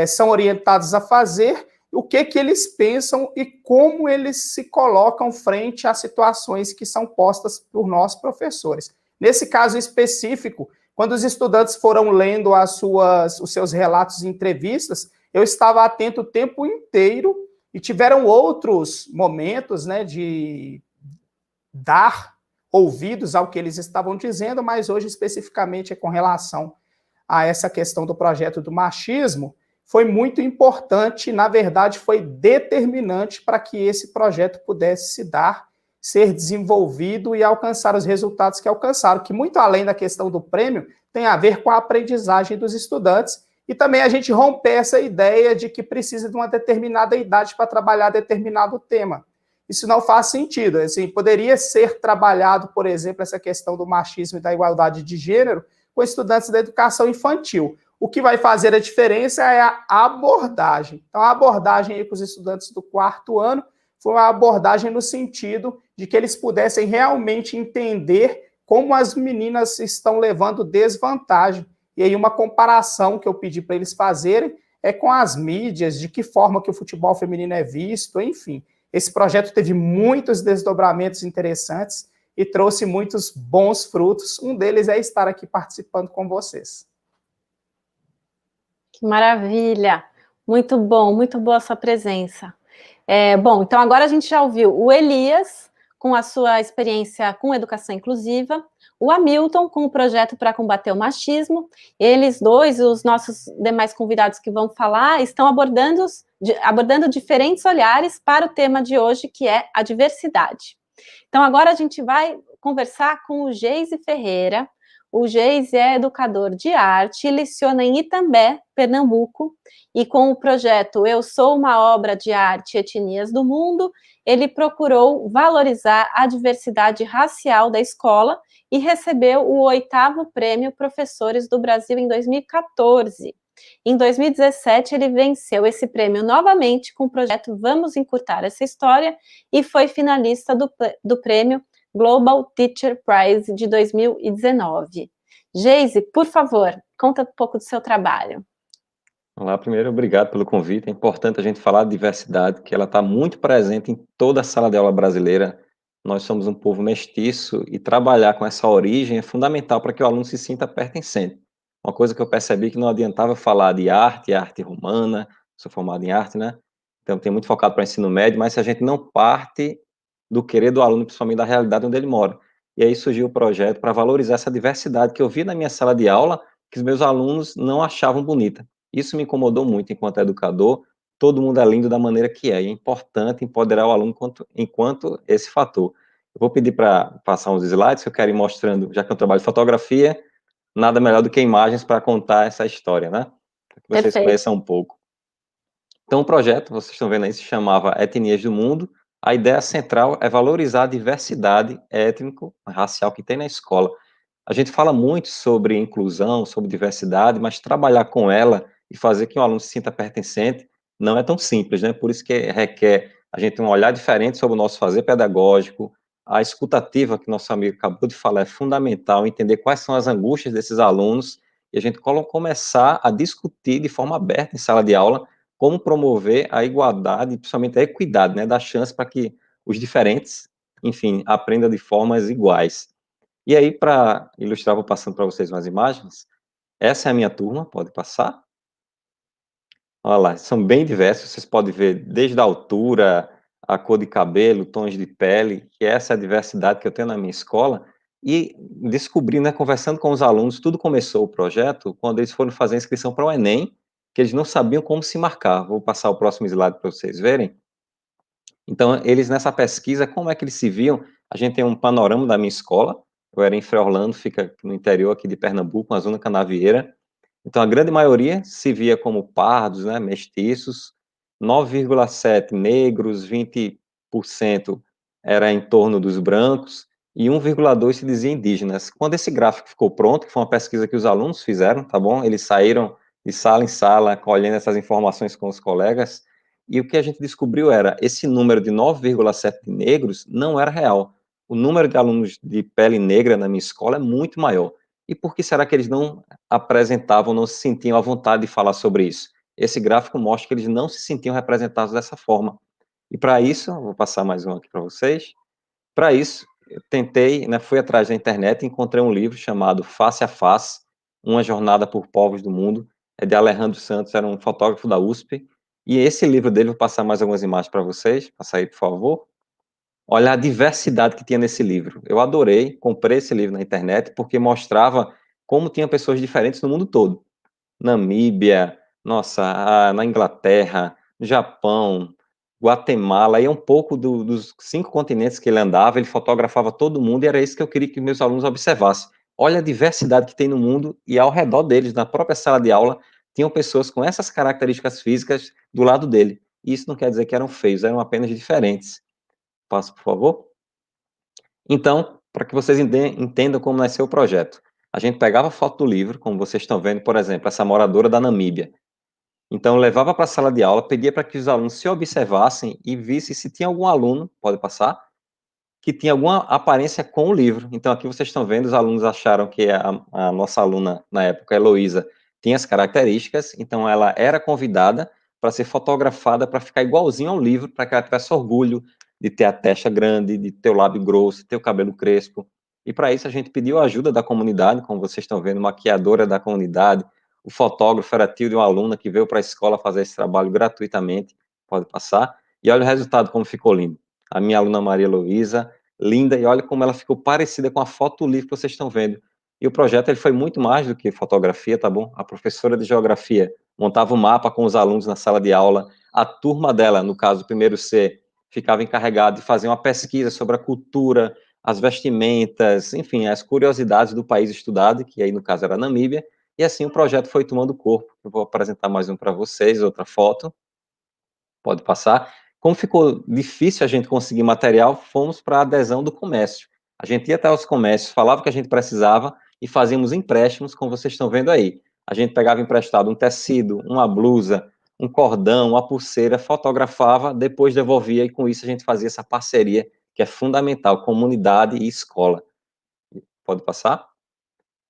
são orientados a fazer, o que eles pensam e como eles se colocam frente às situações que são postas por nós, professores. Nesse caso específico, quando os estudantes foram lendo os seus relatos e entrevistas, eu estava atento o tempo inteiro e tiveram outros momentos, né, de dar ouvidos ao que eles estavam dizendo, mas hoje especificamente é com relação a essa questão do projeto do machismo, foi muito importante, na verdade foi determinante para que esse projeto pudesse se dar, ser desenvolvido e alcançar os resultados que alcançaram, que muito além da questão do prêmio, tem a ver com a aprendizagem dos estudantes e também a gente romper essa ideia de que precisa de uma determinada idade para trabalhar determinado tema. Isso não faz sentido. Assim, poderia ser trabalhado, por exemplo, essa questão do machismo e da igualdade de gênero com estudantes da educação infantil. O que vai fazer a diferença é a abordagem. Então, a abordagem aí com os estudantes do 4º ano foi uma abordagem no sentido de que eles pudessem realmente entender como as meninas estão levando desvantagem. E aí uma comparação que eu pedi para eles fazerem é com as mídias, de que forma que o futebol feminino é visto, enfim. Esse projeto teve muitos desdobramentos interessantes e trouxe muitos bons frutos. Um deles é estar aqui participando com vocês. Que maravilha! Muito bom, muito boa a sua presença. Bom, então agora a gente já ouviu o Elias, com a sua experiência com educação inclusiva, o Hamilton, com o projeto para combater o machismo. Eles dois, os nossos demais convidados que vão falar, estão abordando diferentes olhares para o tema de hoje, que é a diversidade. Então, agora a gente vai conversar com o Geise Ferreira. O Geise é educador de arte e leciona em Itambé, Pernambuco, e com o projeto Eu Sou uma Obra de Arte Etnias do Mundo, ele procurou valorizar a diversidade racial da escola e recebeu o 8º Prêmio Professores do Brasil em 2014. Em 2017, ele venceu esse prêmio novamente com o projeto Vamos Encurtar Essa História e foi finalista do prêmio Global Teacher Prize de 2019. Geise, por favor, conta um pouco do seu trabalho. Olá, primeiro, obrigado pelo convite. É importante a gente falar de diversidade, que ela está muito presente em toda a sala de aula brasileira. Nós somos um povo mestiço e trabalhar com essa origem é fundamental para que o aluno se sinta pertencente. Uma coisa que eu percebi que não adiantava falar de arte romana, sou formado em arte, né? Então tem muito focado para o ensino médio, mas se a gente não parte do querer do aluno, principalmente da realidade onde ele mora. E aí surgiu o projeto para valorizar essa diversidade que eu vi na minha sala de aula, que os meus alunos não achavam bonita. Isso me incomodou muito enquanto educador. Todo mundo é lindo da maneira que é, e é importante empoderar o aluno enquanto esse fator. Eu vou pedir para passar uns slides que eu quero ir mostrando, já que eu trabalho de fotografia, nada melhor do que imagens para contar essa história, né? Para que vocês Perfeito. conheçam um pouco. Então, o projeto, vocês estão vendo aí, se chamava Etnias do Mundo. A ideia central é valorizar a diversidade étnico-racial que tem na escola. A gente fala muito sobre inclusão, sobre diversidade, mas trabalhar com ela e fazer que o aluno se sinta pertencente não é tão simples, né? Por isso que requer a gente ter um olhar diferente sobre o nosso fazer pedagógico. A escutativa que nosso amigo acabou de falar é fundamental, entender quais são as angústias desses alunos e a gente começar a discutir de forma aberta em sala de aula como promover a igualdade, principalmente a equidade, né? Dar chance para que os diferentes, enfim, aprendam de formas iguais. E aí, para ilustrar, vou passando para vocês umas imagens. Essa é a minha turma, pode passar. Olha lá, são bem diversos, vocês podem ver desde a altura, a cor de cabelo, tons de pele, que essa é a diversidade que eu tenho na minha escola. E descobri, né, conversando com os alunos, tudo começou o projeto quando eles foram fazer a inscrição para o Enem, que eles não sabiam como se marcar. Vou passar o próximo slide para vocês verem. Então, eles nessa pesquisa, como é que eles se viam? A gente tem um panorama da minha escola. Eu era em Frei Orlando, fica no interior aqui de Pernambuco, na zona canavieira. Então, a grande maioria se via como pardos, né, mestiços, 9,7% negros, 20% era em torno dos brancos, e 1,2% se dizia indígenas. Quando esse gráfico ficou pronto, que foi uma pesquisa que os alunos fizeram, tá bom? Eles saíram de sala em sala, colhendo essas informações com os colegas, e o que a gente descobriu era, esse número de 9,7% de negros não era real. O número de alunos de pele negra na minha escola é muito maior. E por que será que eles não apresentavam, não se sentiam à vontade de falar sobre isso? esse gráfico mostra que eles não se sentiam representados dessa forma. E para isso, vou passar mais um aqui para vocês. Para isso, eu tentei, né, fui atrás da internet e encontrei um livro chamado Face a Face, Uma Jornada por Povos do Mundo, é de Alejandro Santos, era um fotógrafo da USP, e esse livro dele, vou passar mais algumas imagens para vocês, passa aí, por favor. Olha a diversidade que tinha nesse livro. Eu adorei, comprei esse livro na internet, porque mostrava como tinha pessoas diferentes no mundo todo. Namíbia, nossa, na Inglaterra, no Japão, Guatemala, e um pouco dos 5 continentes que ele andava, ele fotografava todo mundo, e era isso que eu queria que meus alunos observassem. Olha a diversidade que tem no mundo, e ao redor deles, na própria sala de aula, tinham pessoas com essas características físicas do lado dele. E isso não quer dizer que eram feios, eram apenas diferentes. Passo, por favor. Então, para que vocês entendam como nasceu o projeto, a gente pegava a foto do livro, como vocês estão vendo, por exemplo, essa moradora da Namíbia. Então, levava para a sala de aula, pedia para que os alunos se observassem e vissem se tinha algum aluno, pode passar, que tinha alguma aparência com o livro. Então, aqui vocês estão vendo, os alunos acharam que a nossa aluna, na época, a Heloísa, tinha as características, então ela era convidada para ser fotografada, para ficar igualzinho ao livro, para que ela tivesse orgulho de ter a testa grande, de ter o lábio grosso, de ter o cabelo crespo. E para isso a gente pediu a ajuda da comunidade, como vocês estão vendo, maquiadora da comunidade, o fotógrafo era tio de uma aluna que veio para a escola fazer esse trabalho gratuitamente, pode passar, e olha o resultado como ficou lindo. A minha aluna Maria Luísa, linda, e olha como ela ficou parecida com a foto do livro que vocês estão vendo. E o projeto ele foi muito mais do que fotografia, tá bom? A professora de geografia montava um mapa com os alunos na sala de aula, a turma dela, no caso, o primeiro C, ficava encarregada de fazer uma pesquisa sobre a cultura, as vestimentas, enfim, as curiosidades do país estudado, que aí no caso era a Namíbia, e assim o projeto foi tomando corpo. Eu vou apresentar mais um para vocês, outra foto. Pode passar. Como ficou difícil a gente conseguir material, fomos para a adesão do comércio. A gente ia até os comércios, falava o que a gente precisava e fazíamos empréstimos, como vocês estão vendo aí. A gente pegava emprestado um tecido, uma blusa, um cordão, uma pulseira, fotografava, depois devolvia e com isso a gente fazia essa parceria que é fundamental, comunidade e escola. Pode passar?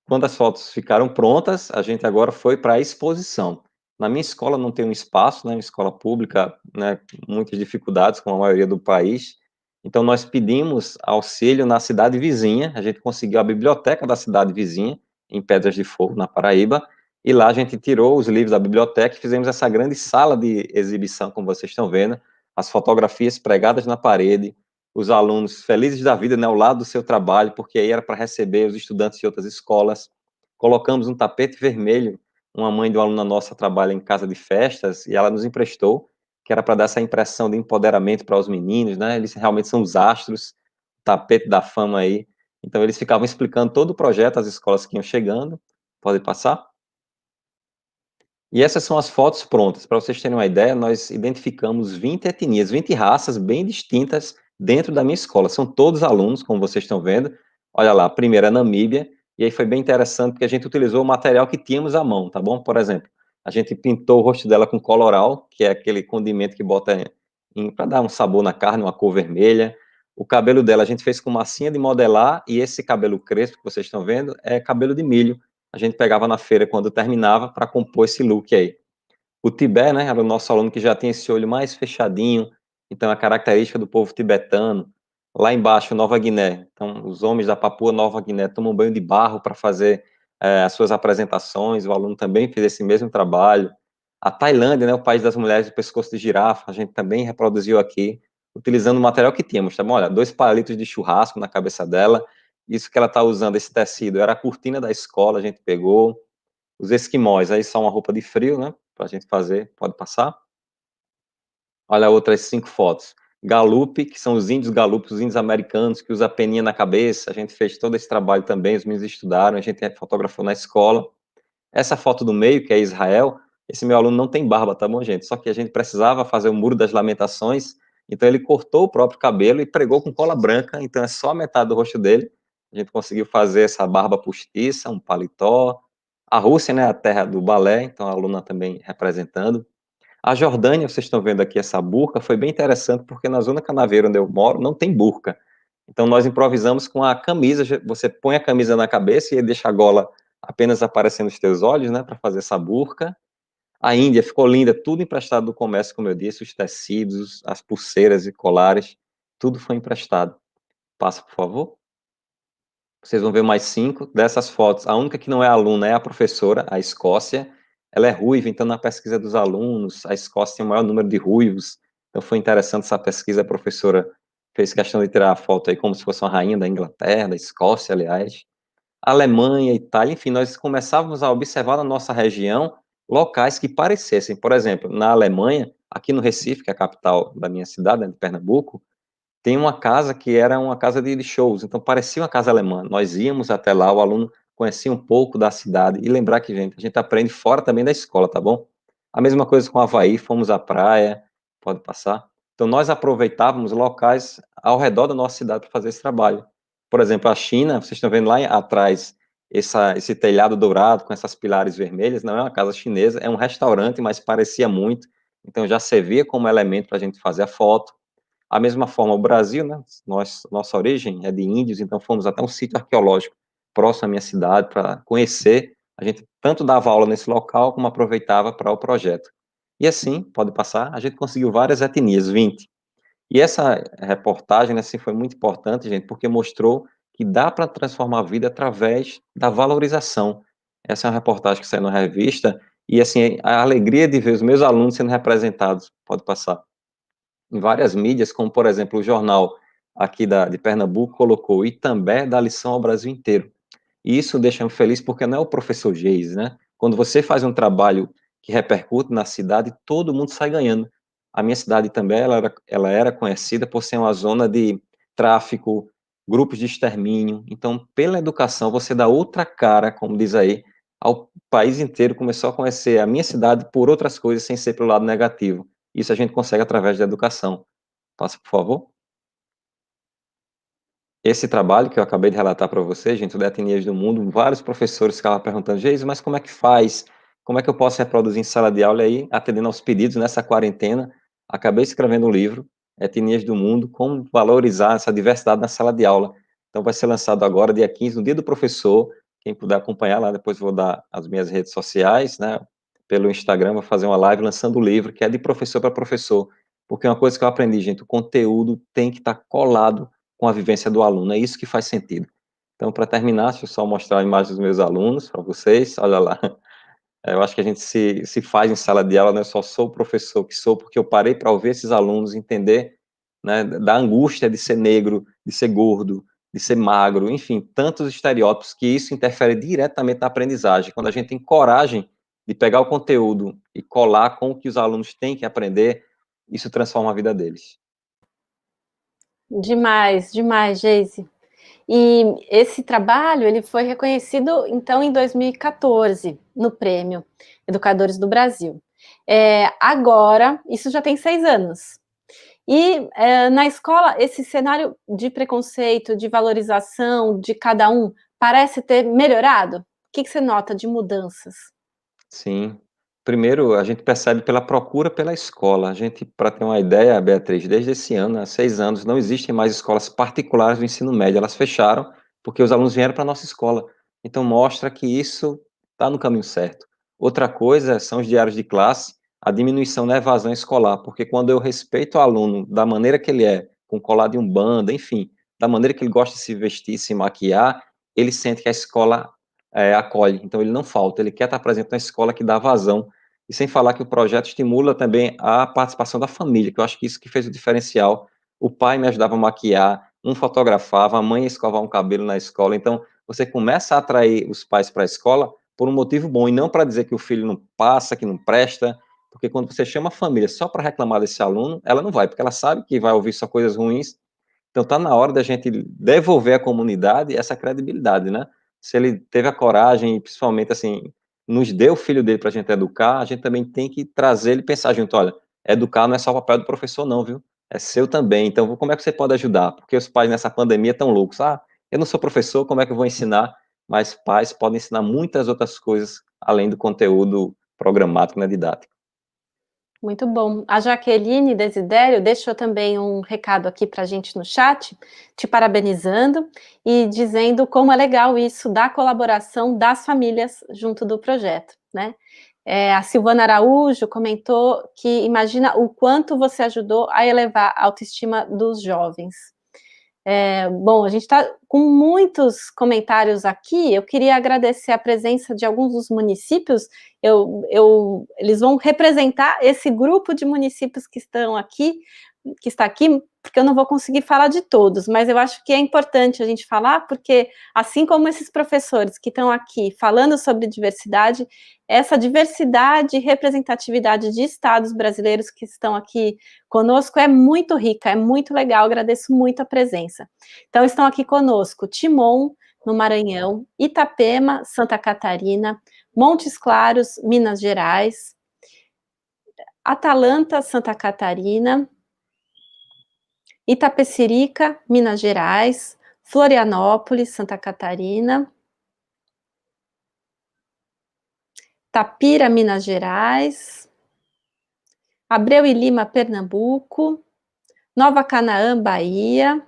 Quando as fotos ficaram prontas, a gente agora foi para a exposição. Na minha escola não tem um espaço, né, uma escola pública, né, muitas dificuldades com a maioria do país, então nós pedimos auxílio na cidade vizinha, a gente conseguiu a biblioteca da cidade vizinha, em Pedras de Fogo, na Paraíba, e lá a gente tirou os livros da biblioteca e fizemos essa grande sala de exibição, como vocês estão vendo, as fotografias pregadas na parede, os alunos felizes da vida, né, ao lado do seu trabalho, porque aí era para receber os estudantes de outras escolas. Colocamos um tapete vermelho, uma mãe de uma aluna nossa trabalha em casa de festas, e ela nos emprestou, que era para dar essa impressão de empoderamento para os meninos, né, eles realmente são os astros, tapete da fama aí. Então eles ficavam explicando todo o projeto, as escolas que iam chegando. Pode passar? E essas são as fotos prontas. Para vocês terem uma ideia, nós identificamos 20 etnias, 20 raças bem distintas dentro da minha escola. São todos alunos, como vocês estão vendo. Olha lá, a primeira é Namíbia, e aí foi bem interessante porque a gente utilizou o material que tínhamos à mão, tá bom? Por exemplo, a gente pintou o rosto dela com coloral, que é aquele condimento que bota para dar um sabor na carne, uma cor vermelha. O cabelo dela a gente fez com massinha de modelar, e esse cabelo crespo que vocês estão vendo é cabelo de milho. A gente pegava na feira quando terminava para compor esse look aí. O Tibé, né, era o nosso aluno que já tem esse olho mais fechadinho, então a característica do povo tibetano. Lá embaixo, Nova Guiné, então os homens da Papua Nova Guiné tomam banho de barro para fazer as suas apresentações, o aluno também fez esse mesmo trabalho. A Tailândia, né, o país das mulheres do pescoço de girafa, a gente também reproduziu aqui, utilizando o material que tínhamos, tá bom? Olha, 2 palitos de churrasco na cabeça dela, isso que ela está usando, esse tecido, era a cortina da escola, a gente pegou. Os esquimós, aí só uma roupa de frio, né, para a gente fazer, pode passar. Olha outras 5 fotos. Galupe, que são os índios Galupe, os índios americanos, que usam a peninha na cabeça, a gente fez todo esse trabalho também, os meninos estudaram, a gente fotografou na escola. Essa foto do meio, que é Israel, esse meu aluno não tem barba, tá bom, gente? Só que a gente precisava fazer o Muro das Lamentações, então ele cortou o próprio cabelo e pregou com cola branca, então é só a metade do rosto dele. A gente conseguiu fazer essa barba postiça, um paletó. A Rússia, né, a terra do balé, então a aluna também representando. A Jordânia, vocês estão vendo aqui essa burca, foi bem interessante, porque na zona canaveira onde eu moro não tem burca. Então nós improvisamos com a camisa, você põe a camisa na cabeça e deixa a gola apenas aparecendo os teus olhos, né, para fazer essa burca. A Índia ficou linda, tudo emprestado do comércio, como eu disse, os tecidos, as pulseiras e colares, tudo foi emprestado. Passa, por favor. Vocês vão ver mais 5 dessas fotos. A única que não é aluna é a professora, a Escócia. Ela é ruiva, então na pesquisa dos alunos, a Escócia tem o maior número de ruivos. Então foi interessante essa pesquisa, a professora fez questão de tirar a foto aí como se fosse uma rainha da Inglaterra, da Escócia, aliás. Alemanha, Itália, enfim, nós começávamos a observar na nossa região locais que parecessem. Por exemplo, na Alemanha, aqui no Recife, que é a capital da minha cidade, né, de Pernambuco, tem uma casa que era uma casa de shows, então parecia uma casa alemã. Nós íamos até lá, o aluno conhecia um pouco da cidade, e lembrar que, gente, a gente aprende fora também da escola, tá bom? A mesma coisa com Havaí, fomos à praia, pode passar. Então nós aproveitávamos locais ao redor da nossa cidade para fazer esse trabalho. Por exemplo, a China, vocês estão vendo lá atrás esse telhado dourado com essas pilares vermelhas, não é uma casa chinesa, é um restaurante, mas parecia muito, então já servia como elemento para a gente fazer a foto. A mesma forma, o Brasil, né, nossa origem é de índios, então fomos até um sítio arqueológico próximo à minha cidade para conhecer. A gente tanto dava aula nesse local, como aproveitava para o projeto. E assim, pode passar, a gente conseguiu várias etnias, 20. E essa reportagem, né, assim, foi muito importante, gente, porque mostrou que dá para transformar a vida através da valorização. Essa é uma reportagem que saiu na revista, e assim, a alegria de ver os meus alunos sendo representados, pode passar, em várias mídias, como por exemplo o jornal aqui de Pernambuco colocou Itambé dá lição ao Brasil inteiro. E isso deixa-me feliz porque não é o professor Geis, né? Quando você faz um trabalho que repercute na cidade, todo mundo sai ganhando. A minha cidade também, ela era conhecida por ser uma zona de tráfico, grupos de extermínio. Então, pela educação, você dá outra cara, como diz aí, ao país inteiro começou a conhecer a minha cidade por outras coisas, sem ser pelo lado negativo. Isso a gente consegue através da educação. Passa, por favor. Esse trabalho que eu acabei de relatar para você, gente, do Etnias do Mundo, vários professores ficavam perguntando, Geis, mas como é que faz? Como é que eu posso reproduzir em sala de aula? E aí, atendendo aos pedidos nessa quarentena, acabei escrevendo um livro, Etnias do Mundo, como valorizar essa diversidade na sala de aula. Então vai ser lançado agora, dia 15, no dia do professor. Quem puder acompanhar lá, depois vou dar as minhas redes sociais, né? Pelo Instagram, vou fazer uma live lançando o livro, que é de professor para professor. Porque uma coisa que eu aprendi, gente, o conteúdo tem que estar colado com a vivência do aluno, é isso que faz sentido. Então, para terminar, deixa eu só mostrar a imagem dos meus alunos para vocês, olha lá. Eu acho que a gente se faz em sala de aula, né? Eu só sou o professor que sou, porque eu parei para ouvir esses alunos entender, né, da angústia de ser negro, de ser gordo, de ser magro, enfim, tantos estereótipos que isso interfere diretamente na aprendizagem. Quando a gente tem coragem de pegar o conteúdo e colar com o que os alunos têm que aprender, isso transforma a vida deles. Demais, demais, Geise. E esse trabalho, ele foi reconhecido, então, em 2014, no Prêmio Educadores do Brasil. Agora, isso já tem 6 anos. E na escola, esse cenário de preconceito, de valorização de cada um, parece ter melhorado? O que você nota de mudanças? Sim. Primeiro, a gente percebe pela procura pela escola. A gente, para ter uma ideia, Beatriz, desde esse ano, há 6 anos, não existem mais escolas particulares do ensino médio. Elas fecharam porque os alunos vieram para a nossa escola. Então, mostra que isso está no caminho certo. Outra coisa são os diários de classe, a diminuição da evasão escolar, porque quando eu respeito o aluno da maneira que ele é, com colar de umbanda, enfim, da maneira que ele gosta de se vestir, se maquiar, ele sente que a escola acolhe, então ele não falta, ele quer estar presente na escola que dá vazão, e sem falar que o projeto estimula também a participação da família, que eu acho que isso que fez o diferencial. O pai me ajudava a maquiar, um fotografava, a mãe ia escovar um cabelo na escola, então você começa a atrair os pais para a escola por um motivo bom, e não para dizer que o filho não passa, que não presta, porque quando você chama a família só para reclamar desse aluno, ela não vai, porque ela sabe que vai ouvir só coisas ruins. Então está na hora da gente devolver à comunidade essa credibilidade, né? Se ele teve a coragem e principalmente assim nos deu o filho dele para a gente educar, a gente também tem que trazer ele e pensar junto, olha, educar não é só o papel do professor não, viu? É seu também. Então como é que você pode ajudar? Porque os pais nessa pandemia estão loucos. Ah, eu não sou professor, como é que eu vou ensinar? Mas pais podem ensinar muitas outras coisas além do conteúdo programático, né, didático. Muito bom. A Jaqueline Desidério deixou também um recado aqui para a gente no chat, te parabenizando e dizendo como é legal isso da colaboração das famílias junto do projeto, né? A Silvana Araújo comentou que imagina o quanto você ajudou a elevar a autoestima dos jovens. Bom, a gente está com muitos comentários aqui. Eu queria agradecer a presença de alguns dos municípios. Eles vão representar esse grupo de municípios que está aqui, porque eu não vou conseguir falar de todos, mas eu acho que é importante a gente falar, porque assim como esses professores que estão aqui falando sobre diversidade, essa diversidade e representatividade de estados brasileiros que estão aqui conosco é muito rica, é muito legal, agradeço muito a presença. Então, estão aqui conosco Timon, no Maranhão, Itapema, Santa Catarina, Montes Claros, Minas Gerais, Atalanta, Santa Catarina, Itapecerica, Minas Gerais, Florianópolis, Santa Catarina, Tapira, Minas Gerais, Abreu e Lima, Pernambuco, Nova Canaã, Bahia,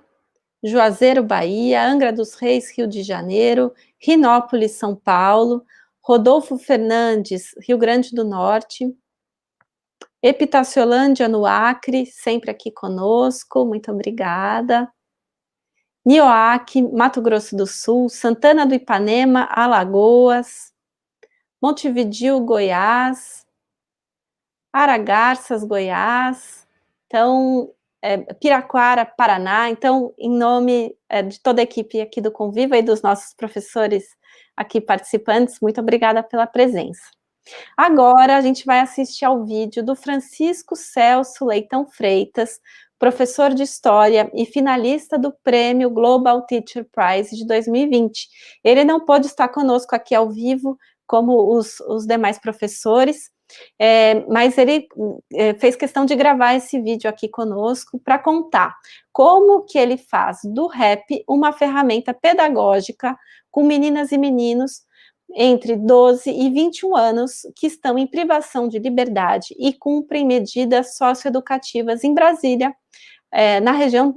Juazeiro, Bahia, Angra dos Reis, Rio de Janeiro, Rinópolis, São Paulo, Rodolfo Fernandes, Rio Grande do Norte, Epitaciolândia, no Acre, sempre aqui conosco, muito obrigada. Nioaque, Mato Grosso do Sul, Santana do Ipanema, Alagoas, Montevidéu, Goiás, Aragarças, Goiás, então, Piraquara, Paraná. Então, em nome de toda a equipe aqui do Conviva e dos nossos professores aqui participantes, muito obrigada pela presença. Agora, a gente vai assistir ao vídeo do Francisco Celso Leitão Freitas, professor de História e finalista do Prêmio Global Teacher Prize de 2020. Ele não pôde estar conosco aqui ao vivo, como os demais professores, mas ele fez questão de gravar esse vídeo aqui conosco para contar como que ele faz do rap uma ferramenta pedagógica com meninas e meninos entre 12 e 21 anos que estão em privação de liberdade e cumprem medidas socioeducativas em Brasília, na região,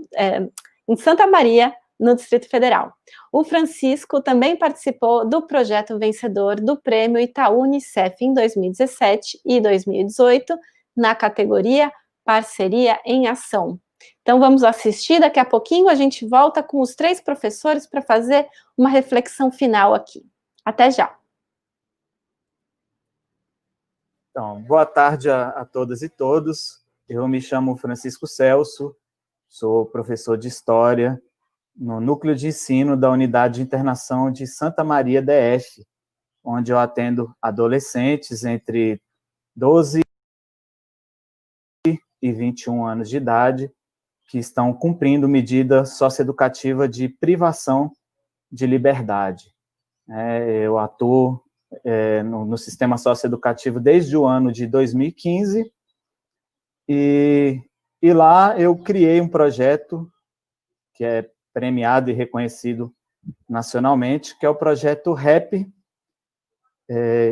em Santa Maria, no Distrito Federal. O Francisco também participou do projeto vencedor do Prêmio Itaú Unicef em 2017 e 2018, na categoria Parceria em Ação. Então, vamos assistir, daqui a pouquinho a gente volta com os 3 professores para fazer uma reflexão final aqui. Até já. Então, boa tarde a todas e todos. Eu me chamo Francisco Celso, sou professor de História no Núcleo de Ensino da Unidade de Internação de Santa Maria DF, onde eu atendo adolescentes entre 12 e 21 anos de idade, que estão cumprindo medida socioeducativa de privação de liberdade. Eu atuo no sistema socioeducativo desde o ano de 2015, e lá eu criei um projeto que é premiado e reconhecido nacionalmente, que é o projeto RAP,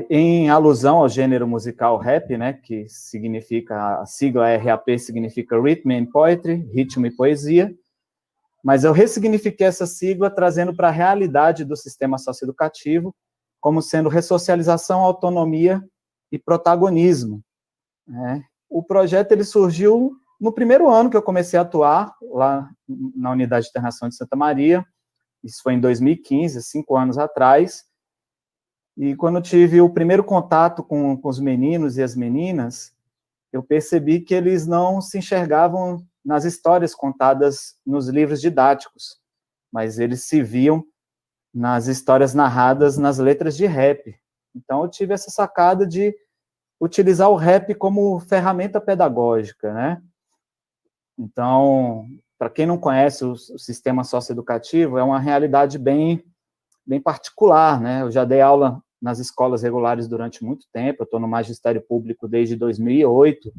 em alusão ao gênero musical rap, né, que significa, a sigla RAP significa Rhythm and Poetry, ritmo e poesia, mas eu ressignifiquei essa sigla trazendo para a realidade do sistema socioeducativo como sendo ressocialização, autonomia e protagonismo. O projeto ele surgiu no primeiro ano que eu comecei a atuar lá na Unidade de Internação de Santa Maria, isso foi em 2015, 5 anos atrás, e quando eu tive o primeiro contato com os meninos e as meninas, eu percebi que eles não se enxergavam nas histórias contadas nos livros didáticos, mas eles se viam nas histórias narradas nas letras de rap. Então eu tive essa sacada de utilizar o rap como ferramenta pedagógica, né? Então, para quem não conhece o sistema socioeducativo, é uma realidade bem particular, né? Eu já dei aula nas escolas regulares durante muito tempo, eu estou no magistério público desde 2008,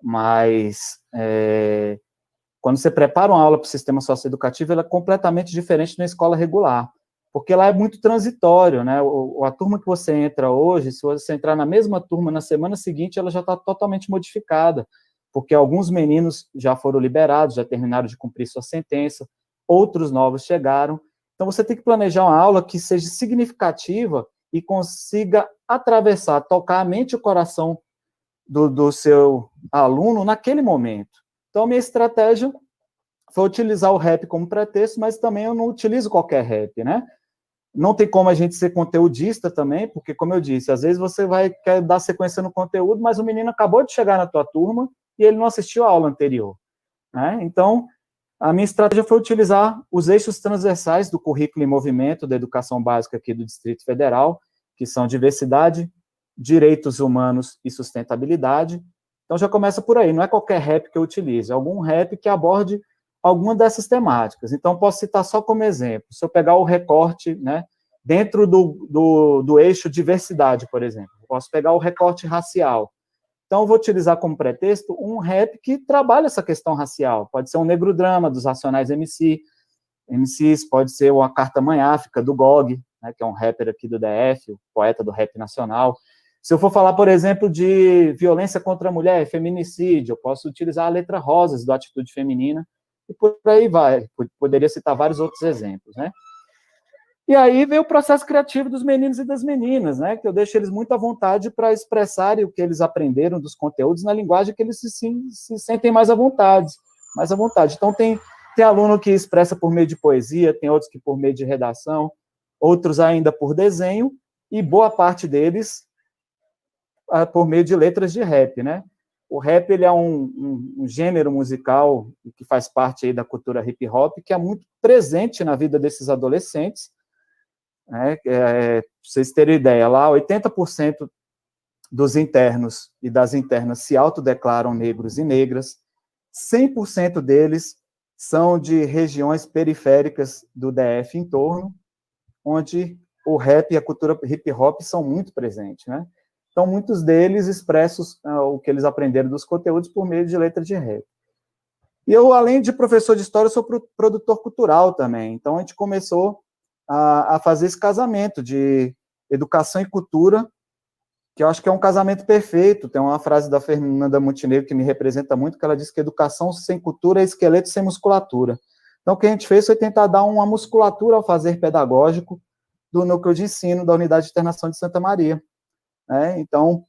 mas quando você prepara uma aula para o sistema socioeducativo, ela é completamente diferente da escola regular, porque lá é muito transitório, né? A turma que você entra hoje, se você entrar na mesma turma na semana seguinte, ela já está totalmente modificada, porque alguns meninos já foram liberados, já terminaram de cumprir sua sentença, outros novos chegaram. Então, você tem que planejar uma aula que seja significativa e consiga atravessar, tocar a mente e o coração do seu aluno naquele momento. Então, minha estratégia foi utilizar o rap como pretexto, mas também eu não utilizo qualquer rap, né? Não tem como a gente ser conteudista também, porque, como eu disse, às vezes você quer dar sequência no conteúdo, mas o menino acabou de chegar na tua turma e ele não assistiu a aula anterior, né? Então, a minha estratégia foi utilizar os eixos transversais do currículo em movimento da educação básica aqui do Distrito Federal, que são diversidade, direitos humanos e sustentabilidade. Então, já começa por aí, não é qualquer rap que eu utilize, é algum rap que aborde alguma dessas temáticas. Então, posso citar só como exemplo, se eu pegar o recorte, né, dentro do eixo diversidade, por exemplo, posso pegar o recorte racial. Então, eu vou utilizar como pretexto um rap que trabalha essa questão racial. Pode ser um negro drama dos Racionais MCs, pode ser uma Carta Mãe África do GOG, né, que é um rapper aqui do DF, o poeta do rap nacional. Se eu for falar, por exemplo, de violência contra a mulher, feminicídio, eu posso utilizar a letra Rosas do Atitude Feminina, e por aí vai. Poderia citar vários outros exemplos, né? E aí vem o processo criativo dos meninos e das meninas, né? Que eu deixo eles muito à vontade para expressarem o que eles aprenderam dos conteúdos na linguagem que eles se sentem mais à vontade. Então, tem aluno que expressa por meio de poesia, tem outros que por meio de redação, outros ainda por desenho, e boa parte deles por meio de letras de rap, né? O rap, ele é um gênero musical que faz parte aí da cultura hip-hop, que é muito presente na vida desses adolescentes, né? Pra vocês terem ideia, lá 80% dos internos e das internas se autodeclaram negros e negras, 100% deles são de regiões periféricas do DF em torno, onde o rap e a cultura hip-hop são muito presentes, né? Então, muitos deles expressam o que eles aprenderam dos conteúdos por meio de letra de rap. E eu, além de professor de história, sou produtor cultural também. Então, a gente começou a fazer esse casamento de educação e cultura, que eu acho que é um casamento perfeito. Tem uma frase da Fernanda Montenegro que me representa muito, que ela diz que educação sem cultura é esqueleto sem musculatura. Então, o que a gente fez foi tentar dar uma musculatura ao fazer pedagógico do núcleo de ensino da Unidade de Internação de Santa Maria. Então,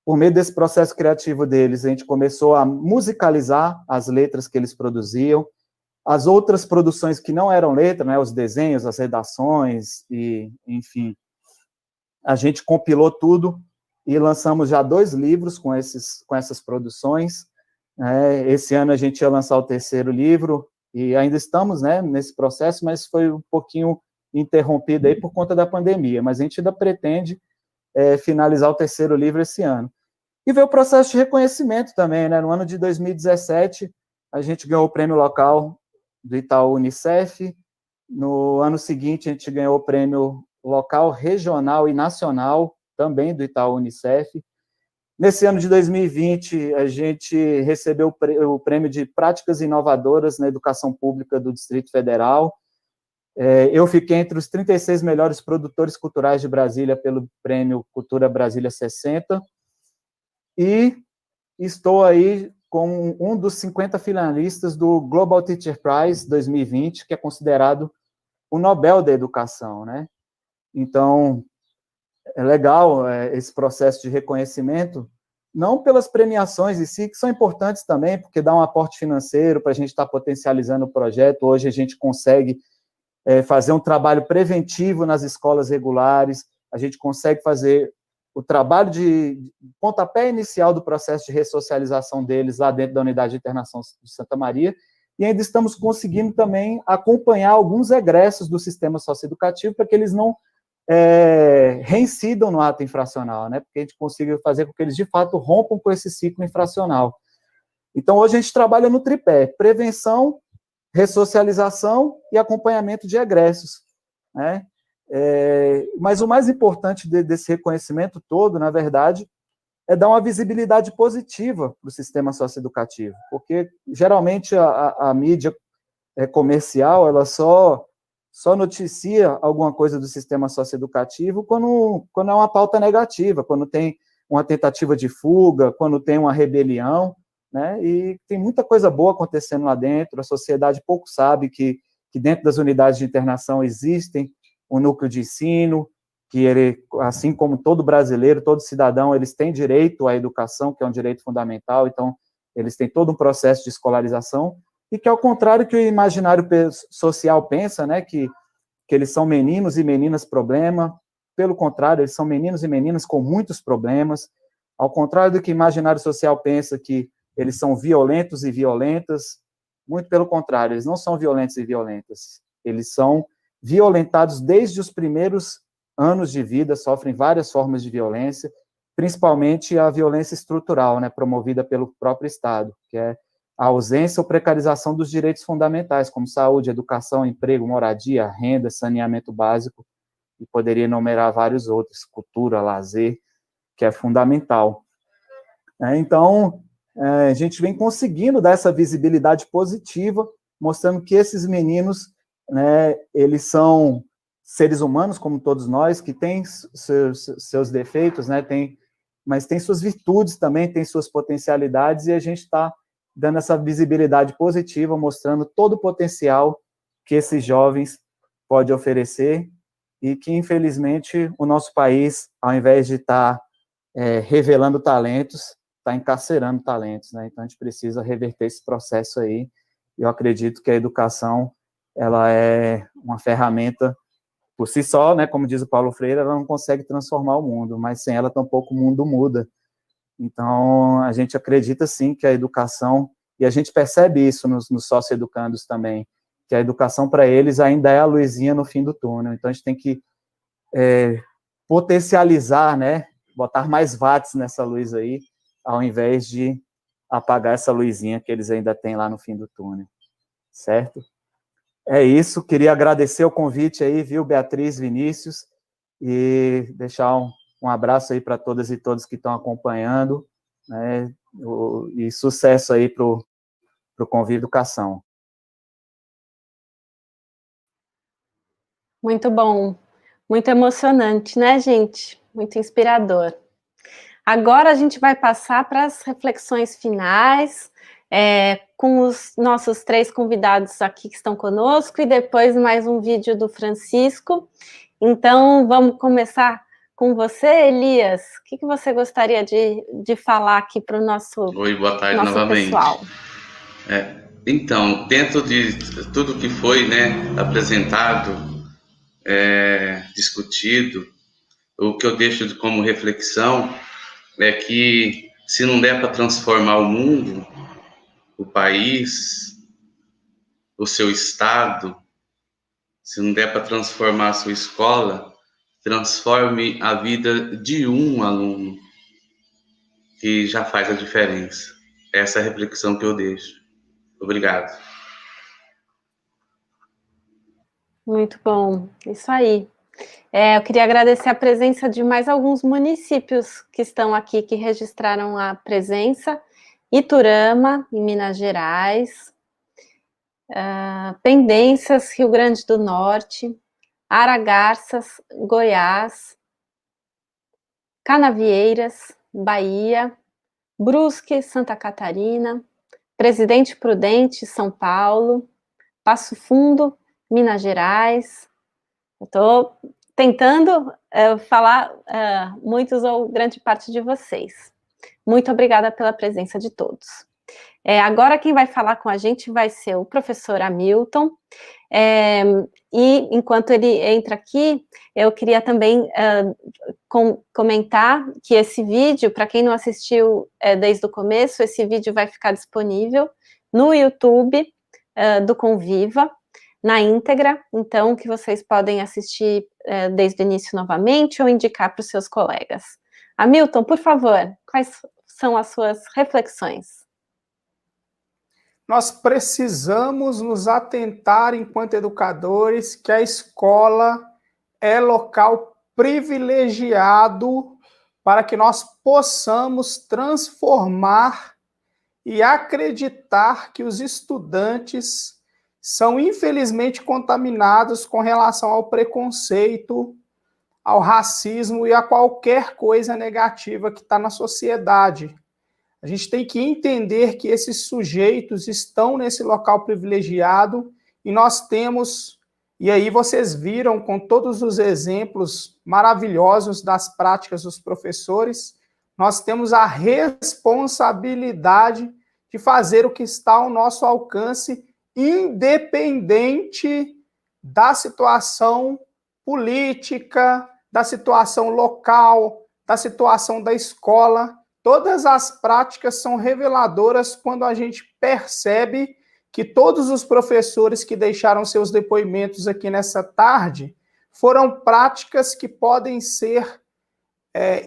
por meio desse processo criativo deles, a gente começou a musicalizar as letras que eles produziam, as outras produções que não eram letra, né, os desenhos, as redações, e, enfim, a gente compilou tudo e lançamos já 2 livros com essas produções. Esse ano a gente ia lançar o 3º livro, e ainda estamos, né, nesse processo, mas foi um pouquinho interrompido aí por conta da pandemia, mas a gente ainda pretende finalizar o 3º livro esse ano. E veio o processo de reconhecimento também, né? No ano de 2017, a gente ganhou o prêmio local do Itaú Unicef. No ano seguinte, a gente ganhou o prêmio local, regional e nacional, também do Itaú Unicef. Nesse ano de 2020, a gente recebeu o prêmio de Práticas Inovadoras na Educação Pública do Distrito Federal. Eu fiquei entre os 36 melhores produtores culturais de Brasília pelo prêmio Cultura Brasília 60, e estou aí com um dos 50 finalistas do Global Teacher Prize 2020, que é considerado o Nobel da Educação, né? Então, é legal esse processo de reconhecimento, não pelas premiações em si, que são importantes também, porque dá um aporte financeiro para a gente estar potencializando o projeto. Hoje a gente consegue fazer um trabalho preventivo nas escolas regulares, a gente consegue fazer o trabalho de pontapé inicial do processo de ressocialização deles lá dentro da Unidade de Internação de Santa Maria, e ainda estamos conseguindo também acompanhar alguns egressos do sistema socioeducativo para que eles não reincidam no ato infracional, né? Porque a gente consiga fazer com que eles, de fato, rompam com esse ciclo infracional. Então, hoje a gente trabalha no tripé: prevenção, ressocialização e acompanhamento de egressos, né? Mas o mais importante desse reconhecimento todo, na verdade, é dar uma visibilidade positiva para o sistema socioeducativo, porque, geralmente, a mídia comercial, ela só noticia alguma coisa do sistema socioeducativo quando é uma pauta negativa, quando tem uma tentativa de fuga, quando tem uma rebelião, né? E tem muita coisa boa acontecendo lá dentro. A sociedade pouco sabe que dentro das unidades de internação existem um núcleo de ensino, que ele, assim como todo brasileiro, todo cidadão, eles têm direito à educação, que é um direito fundamental, então eles têm todo um processo de escolarização, e que, ao contrário que o imaginário social pensa, né, que eles são meninos e meninas problema, pelo contrário, eles são meninos e meninas com muitos problemas, ao contrário do que o imaginário social pensa, que eles são violentos e violentas, muito pelo contrário, eles não são violentos e violentas, eles são violentados desde os primeiros anos de vida, sofrem várias formas de violência, principalmente a violência estrutural, né, promovida pelo próprio Estado, que é a ausência ou precarização dos direitos fundamentais, como saúde, educação, emprego, moradia, renda, saneamento básico, e poderia enumerar vários outros, cultura, lazer, que é fundamental. Então, a gente vem conseguindo dar essa visibilidade positiva, mostrando que esses meninos, né, eles são seres humanos, como todos nós, que têm seus defeitos, né, mas tem suas virtudes também, tem suas potencialidades, e a gente está dando essa visibilidade positiva, mostrando todo o potencial que esses jovens podem oferecer, e que, infelizmente, o nosso país, ao invés de estar revelando talentos, está encarcerando talentos, né? Então, a gente precisa reverter esse processo aí, e eu acredito que a educação, ela é uma ferramenta por si só, né, como diz o Paulo Freire, ela não consegue transformar o mundo, mas sem ela tampouco o mundo muda. Então, a gente acredita sim que a educação, e a gente percebe isso nos socioeducandos também, que a educação para eles ainda é a luzinha no fim do túnel. Então, a gente tem que potencializar, né, botar mais watts nessa luz aí, ao invés de apagar essa luzinha que eles ainda têm lá no fim do túnel, certo? É isso, queria agradecer o convite aí, viu, Beatriz, Vinícius, e deixar um abraço aí para todas e todos que estão acompanhando, né, e sucesso aí para o Convívio Educação. Muito bom, muito emocionante, né, gente? Muito inspirador. Agora a gente vai passar para as reflexões finais, com os nossos 3 convidados aqui que estão conosco, e depois mais um vídeo do Francisco. Então, vamos começar com você, Elias. O que você gostaria de falar aqui para o nosso Oi, boa tarde novamente. Pessoal? Então, dentro de tudo que foi, né, apresentado, discutido, o que eu deixo como reflexão é que se não der para transformar o mundo, o país, o seu estado, se não der para transformar a sua escola, transforme a vida de um aluno, que já faz a diferença. Essa é a reflexão que eu deixo. Obrigado. Muito bom, isso aí. Eu queria agradecer a presença de mais alguns municípios que estão aqui, que registraram a presença. Iturama, em Minas Gerais, Pendências, Rio Grande do Norte, Aragarças, Goiás, Canavieiras, Bahia, Brusque, Santa Catarina, Presidente Prudente, São Paulo, Passo Fundo, Minas Gerais. Eu estou tentando falar muitos ou grande parte de vocês. Muito obrigada pela presença de todos. Agora quem vai falar com a gente vai ser o professor Hamilton, e enquanto ele entra aqui, eu queria também comentar que esse vídeo, para quem não assistiu desde o começo, esse vídeo vai ficar disponível no YouTube do Conviva, na íntegra, então que vocês podem assistir desde o início novamente ou indicar para os seus colegas. Hamilton, por favor, quais são as suas reflexões? Nós precisamos nos atentar, enquanto educadores, que a escola é local privilegiado para que nós possamos transformar e acreditar que os estudantes são infelizmente contaminados com relação ao preconceito, ao racismo e a qualquer coisa negativa que está na sociedade. A gente tem que entender que esses sujeitos estão nesse local privilegiado e nós temos E aí vocês viram com todos os exemplos maravilhosos das práticas dos professores, nós temos a responsabilidade de fazer o que está ao nosso alcance, independente da situação política, da situação local, da situação da escola. Todas as práticas são reveladoras quando a gente percebe que todos os professores que deixaram seus depoimentos aqui nessa tarde foram práticas que podem ser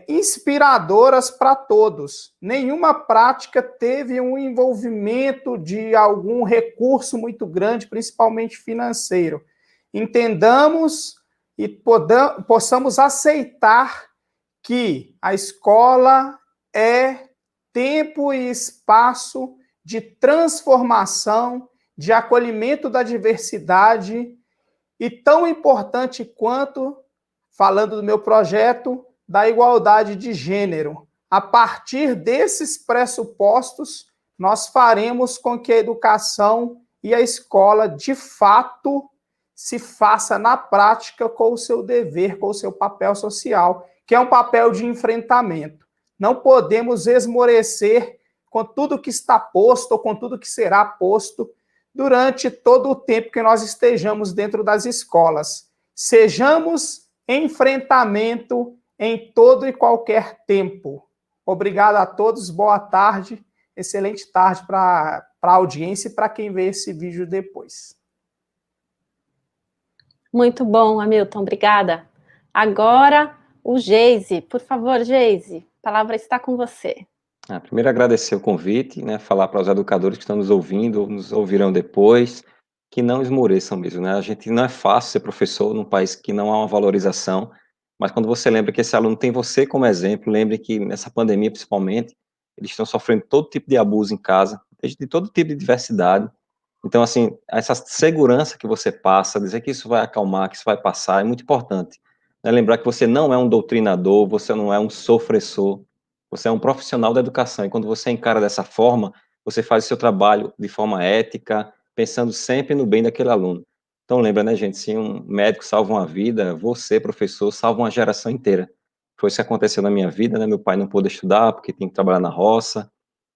inspiradoras para todos. Nenhuma prática teve um envolvimento de algum recurso muito grande, principalmente financeiro. Entendamos e possamos aceitar que a escola é tempo e espaço de transformação, de acolhimento da diversidade e tão importante quanto, falando do meu projeto, da igualdade de gênero. A partir desses pressupostos, nós faremos com que a educação e a escola, de fato, se faça na prática com o seu dever, com o seu papel social, que é um papel de enfrentamento. Não podemos esmorecer com tudo que está posto ou com tudo que será posto durante todo o tempo que nós estejamos dentro das escolas. Sejamos enfrentamento em todo e qualquer tempo. Obrigado a todos, boa tarde, excelente tarde para a audiência e para quem vê esse vídeo depois. Muito bom, Hamilton, obrigada. Agora, o Geise. Por favor, Geise, a palavra está com você. Primeiro, agradecer o convite, né, falar para os educadores que estão nos ouvindo, ou nos ouvirão depois, que não esmoreçam mesmo, né? A gente não é fácil ser professor num país que não há uma valorização, mas quando você lembra que esse aluno tem você como exemplo, lembre que nessa pandemia, principalmente, eles estão sofrendo todo tipo de abuso em casa, de todo tipo de diversidade. Então, assim, essa segurança que você passa, dizer que isso vai acalmar, que isso vai passar, é muito importante. Né? Lembrar que você não é um doutrinador, você não é um sofressor, você é um profissional da educação, e quando você encara dessa forma, você faz o seu trabalho de forma ética, pensando sempre no bem daquele aluno. Então lembra, né, gente, se um médico salva uma vida, você, professor, salva uma geração inteira. Foi isso que aconteceu na minha vida, né, meu pai não pôde estudar, porque tem que trabalhar na roça,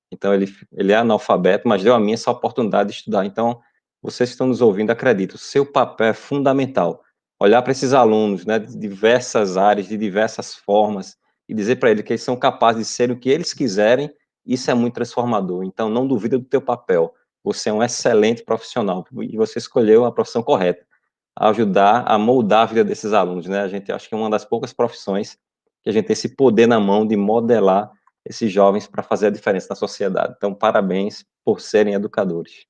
então ele é analfabeto, mas deu a mim essa oportunidade de estudar. Então, vocês que estão nos ouvindo, acredito, o seu papel é fundamental. Olhar para esses alunos, né, de diversas áreas, de diversas formas, e dizer para eles que eles são capazes de ser o que eles quiserem, isso é muito transformador. Então, não duvida do teu papel. Você é um excelente profissional, e você escolheu a profissão correta, a ajudar a moldar a vida desses alunos, né? A gente acho que é uma das poucas profissões que a gente tem esse poder na mão de modelar esses jovens para fazer a diferença na sociedade. Então, parabéns por serem educadores.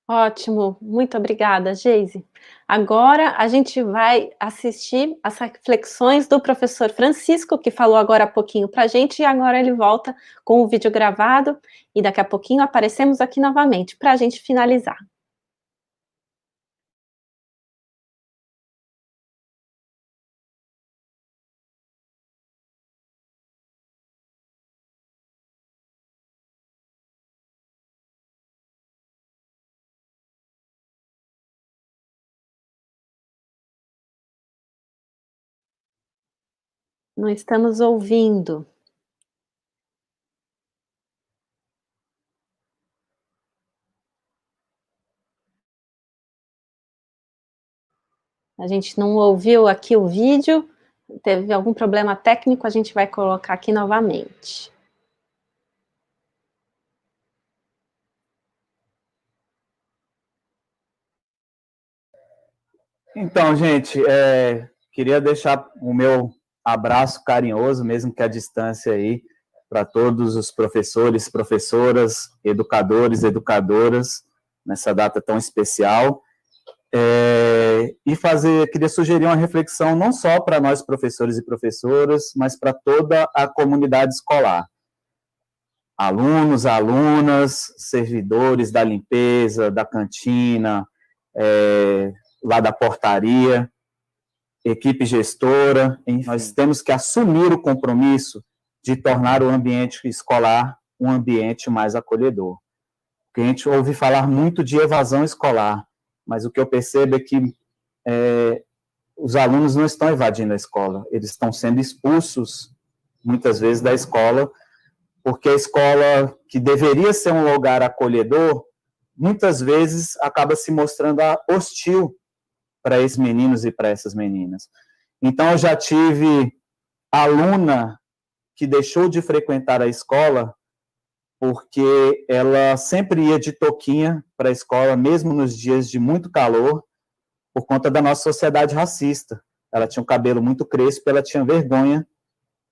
Ótimo, muito obrigada, Geise. Agora a gente vai assistir as reflexões do professor Francisco, que falou agora há pouquinho para a gente, e agora ele volta com o vídeo gravado, e daqui a pouquinho aparecemos aqui novamente, para a gente finalizar. Não estamos ouvindo. A gente não ouviu aqui o vídeo, teve algum problema técnico, a gente vai colocar aqui novamente. Então, gente, queria deixar o meu abraço carinhoso, mesmo que à distância aí, para todos os professores, professoras, educadores, educadoras, nessa data tão especial. Queria sugerir uma reflexão não só para nós professores e professoras, mas para toda a comunidade escolar. Alunos, alunas, servidores da limpeza, da cantina, lá da portaria, equipe gestora, enfim, nós temos que assumir o compromisso de tornar o ambiente escolar um ambiente mais acolhedor. Porque a gente ouve falar muito de evasão escolar, mas o que eu percebo é que os alunos não estão invadindo a escola, eles estão sendo expulsos, muitas vezes, da escola, porque a escola, que deveria ser um lugar acolhedor, muitas vezes acaba se mostrando hostil para esses meninos e para essas meninas. Então, eu já tive aluna que deixou de frequentar a escola porque ela sempre ia de touquinha para a escola, mesmo nos dias de muito calor, por conta da nossa sociedade racista. Ela tinha um cabelo muito crespo, ela tinha vergonha,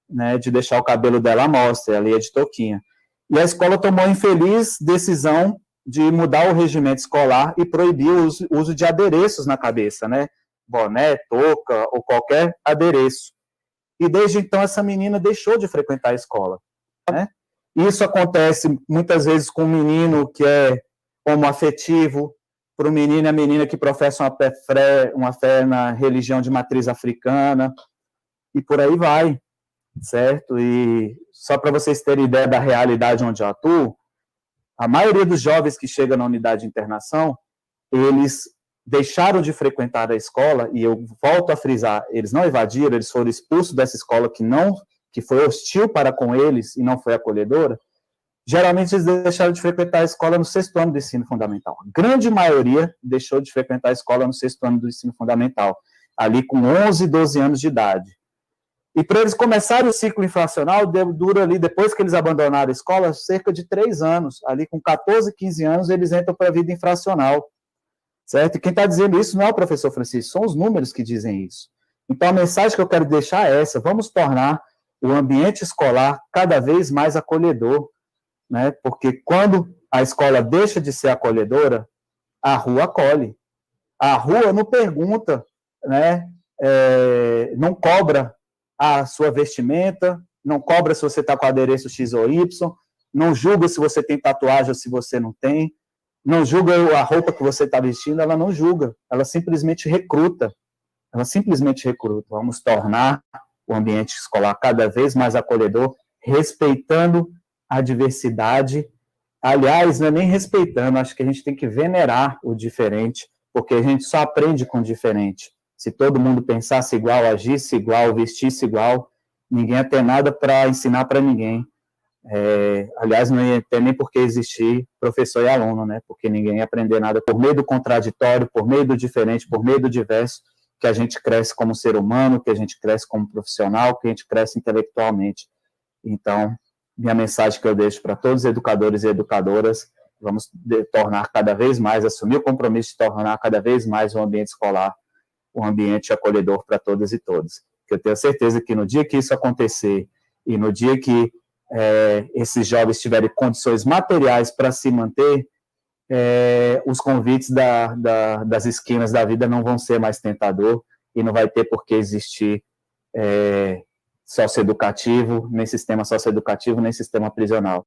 né, de deixar o cabelo dela à mostra, ela ia de touquinha. E a escola tomou a infeliz decisão de mudar o regimento escolar e proibir o uso de adereços na cabeça, né? Boné, touca ou qualquer adereço. E desde então essa menina deixou de frequentar a escola, né? Isso acontece muitas vezes com um menino que é homoafetivo, para o menino e a menina que professam uma fé na religião de matriz africana, e por aí vai, certo? E só para vocês terem ideia da realidade onde eu atuo, a maioria dos jovens que chegam na unidade de internação, eles deixaram de frequentar a escola, e eu volto a frisar, eles não evadiram, eles foram expulsos dessa escola que foi hostil para com eles e não foi acolhedora. Geralmente eles deixaram de frequentar a escola no 6º ano do ensino fundamental. A grande maioria deixou de frequentar a escola no 6º ano do ensino fundamental, ali com 11, 12 anos de idade. E para eles começarem o ciclo infracional, dura ali, depois que eles abandonaram a escola, cerca de 3 anos. Ali com 14, 15 anos, eles entram para a vida infracional. Certo? E quem está dizendo isso não é o professor Francisco, são os números que dizem isso. Então, a mensagem que eu quero deixar é essa: vamos tornar o ambiente escolar cada vez mais acolhedor, né? Porque quando a escola deixa de ser acolhedora, a rua acolhe. A rua não pergunta, né? Não cobra a sua vestimenta, não cobra se você está com adereço X ou Y, não julga se você tem tatuagem ou se você não tem, não julga a roupa que você está vestindo, ela não julga, ela simplesmente recruta. Vamos tornar o ambiente escolar cada vez mais acolhedor, respeitando a diversidade. Aliás, não é nem respeitando, acho que a gente tem que venerar o diferente, porque a gente só aprende com o diferente. Se todo mundo pensasse igual, agisse igual, vestisse igual, ninguém ia ter nada para ensinar para ninguém. Aliás, não ia ter nem por que existir professor e aluno, né? Porque ninguém ia aprender nada. Por meio do contraditório, por meio do diferente, por meio do diverso, que a gente cresce como ser humano, que a gente cresce como profissional, que a gente cresce intelectualmente. Então, minha mensagem que eu deixo para todos os educadores e educadoras: vamos tornar cada vez mais, assumir o compromisso de tornar cada vez mais o ambiente escolar um ambiente acolhedor para todas e todos. Eu tenho certeza que no dia que isso acontecer, e no dia que esses jovens tiverem condições materiais para se manter, os convites das esquinas da vida não vão ser mais tentador, e não vai ter por que existir socioeducativo, nem sistema socioeducativo, nem sistema prisional.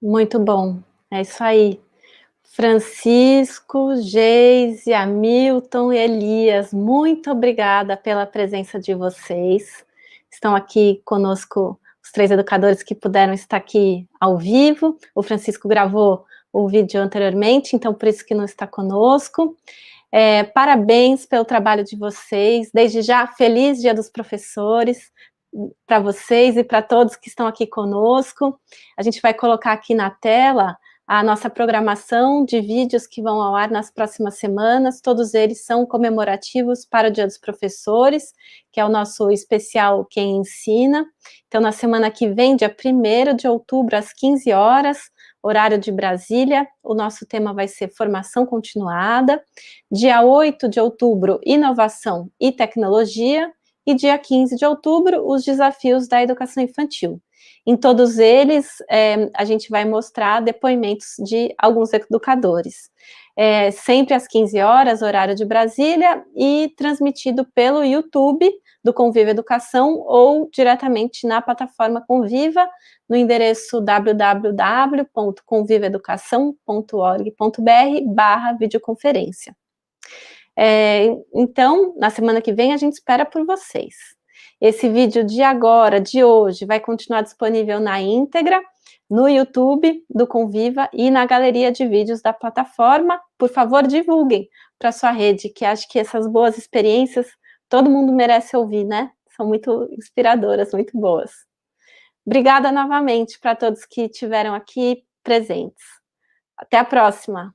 Muito bom, é isso aí. Francisco, Geise, Hamilton e Elias, muito obrigada pela presença de vocês. Estão aqui conosco os 3 educadores que puderam estar aqui ao vivo. O Francisco gravou o vídeo anteriormente, então por isso que não está conosco. Parabéns pelo trabalho de vocês. Desde já, feliz Dia dos Professores para vocês e para todos que estão aqui conosco. A gente vai colocar aqui na tela a nossa programação de vídeos que vão ao ar nas próximas semanas. Todos eles são comemorativos para o Dia dos Professores, que é o nosso especial Quem Ensina. Então, na semana que vem, dia 1º de outubro, às 15 horas, horário de Brasília, o nosso tema vai ser Formação Continuada. Dia 8 de outubro, Inovação e Tecnologia. E dia 15 de outubro, os desafios da educação infantil. Em todos eles, a gente vai mostrar depoimentos de alguns educadores. Sempre às 15 horas, horário de Brasília, e transmitido pelo YouTube do Conviva Educação ou diretamente na plataforma Conviva, no endereço www.convivaeducação.org.br/videoconferência. Então, na semana que vem, a gente espera por vocês. Esse vídeo de agora, de hoje, vai continuar disponível na íntegra. no YouTube do Conviva e na galeria de vídeos da plataforma. Por favor, divulguem para sua rede, que acho que essas boas experiências todo mundo merece ouvir, né? São muito inspiradoras, muito boas. Obrigada novamente para todos que estiveram aqui presentes. Até a próxima!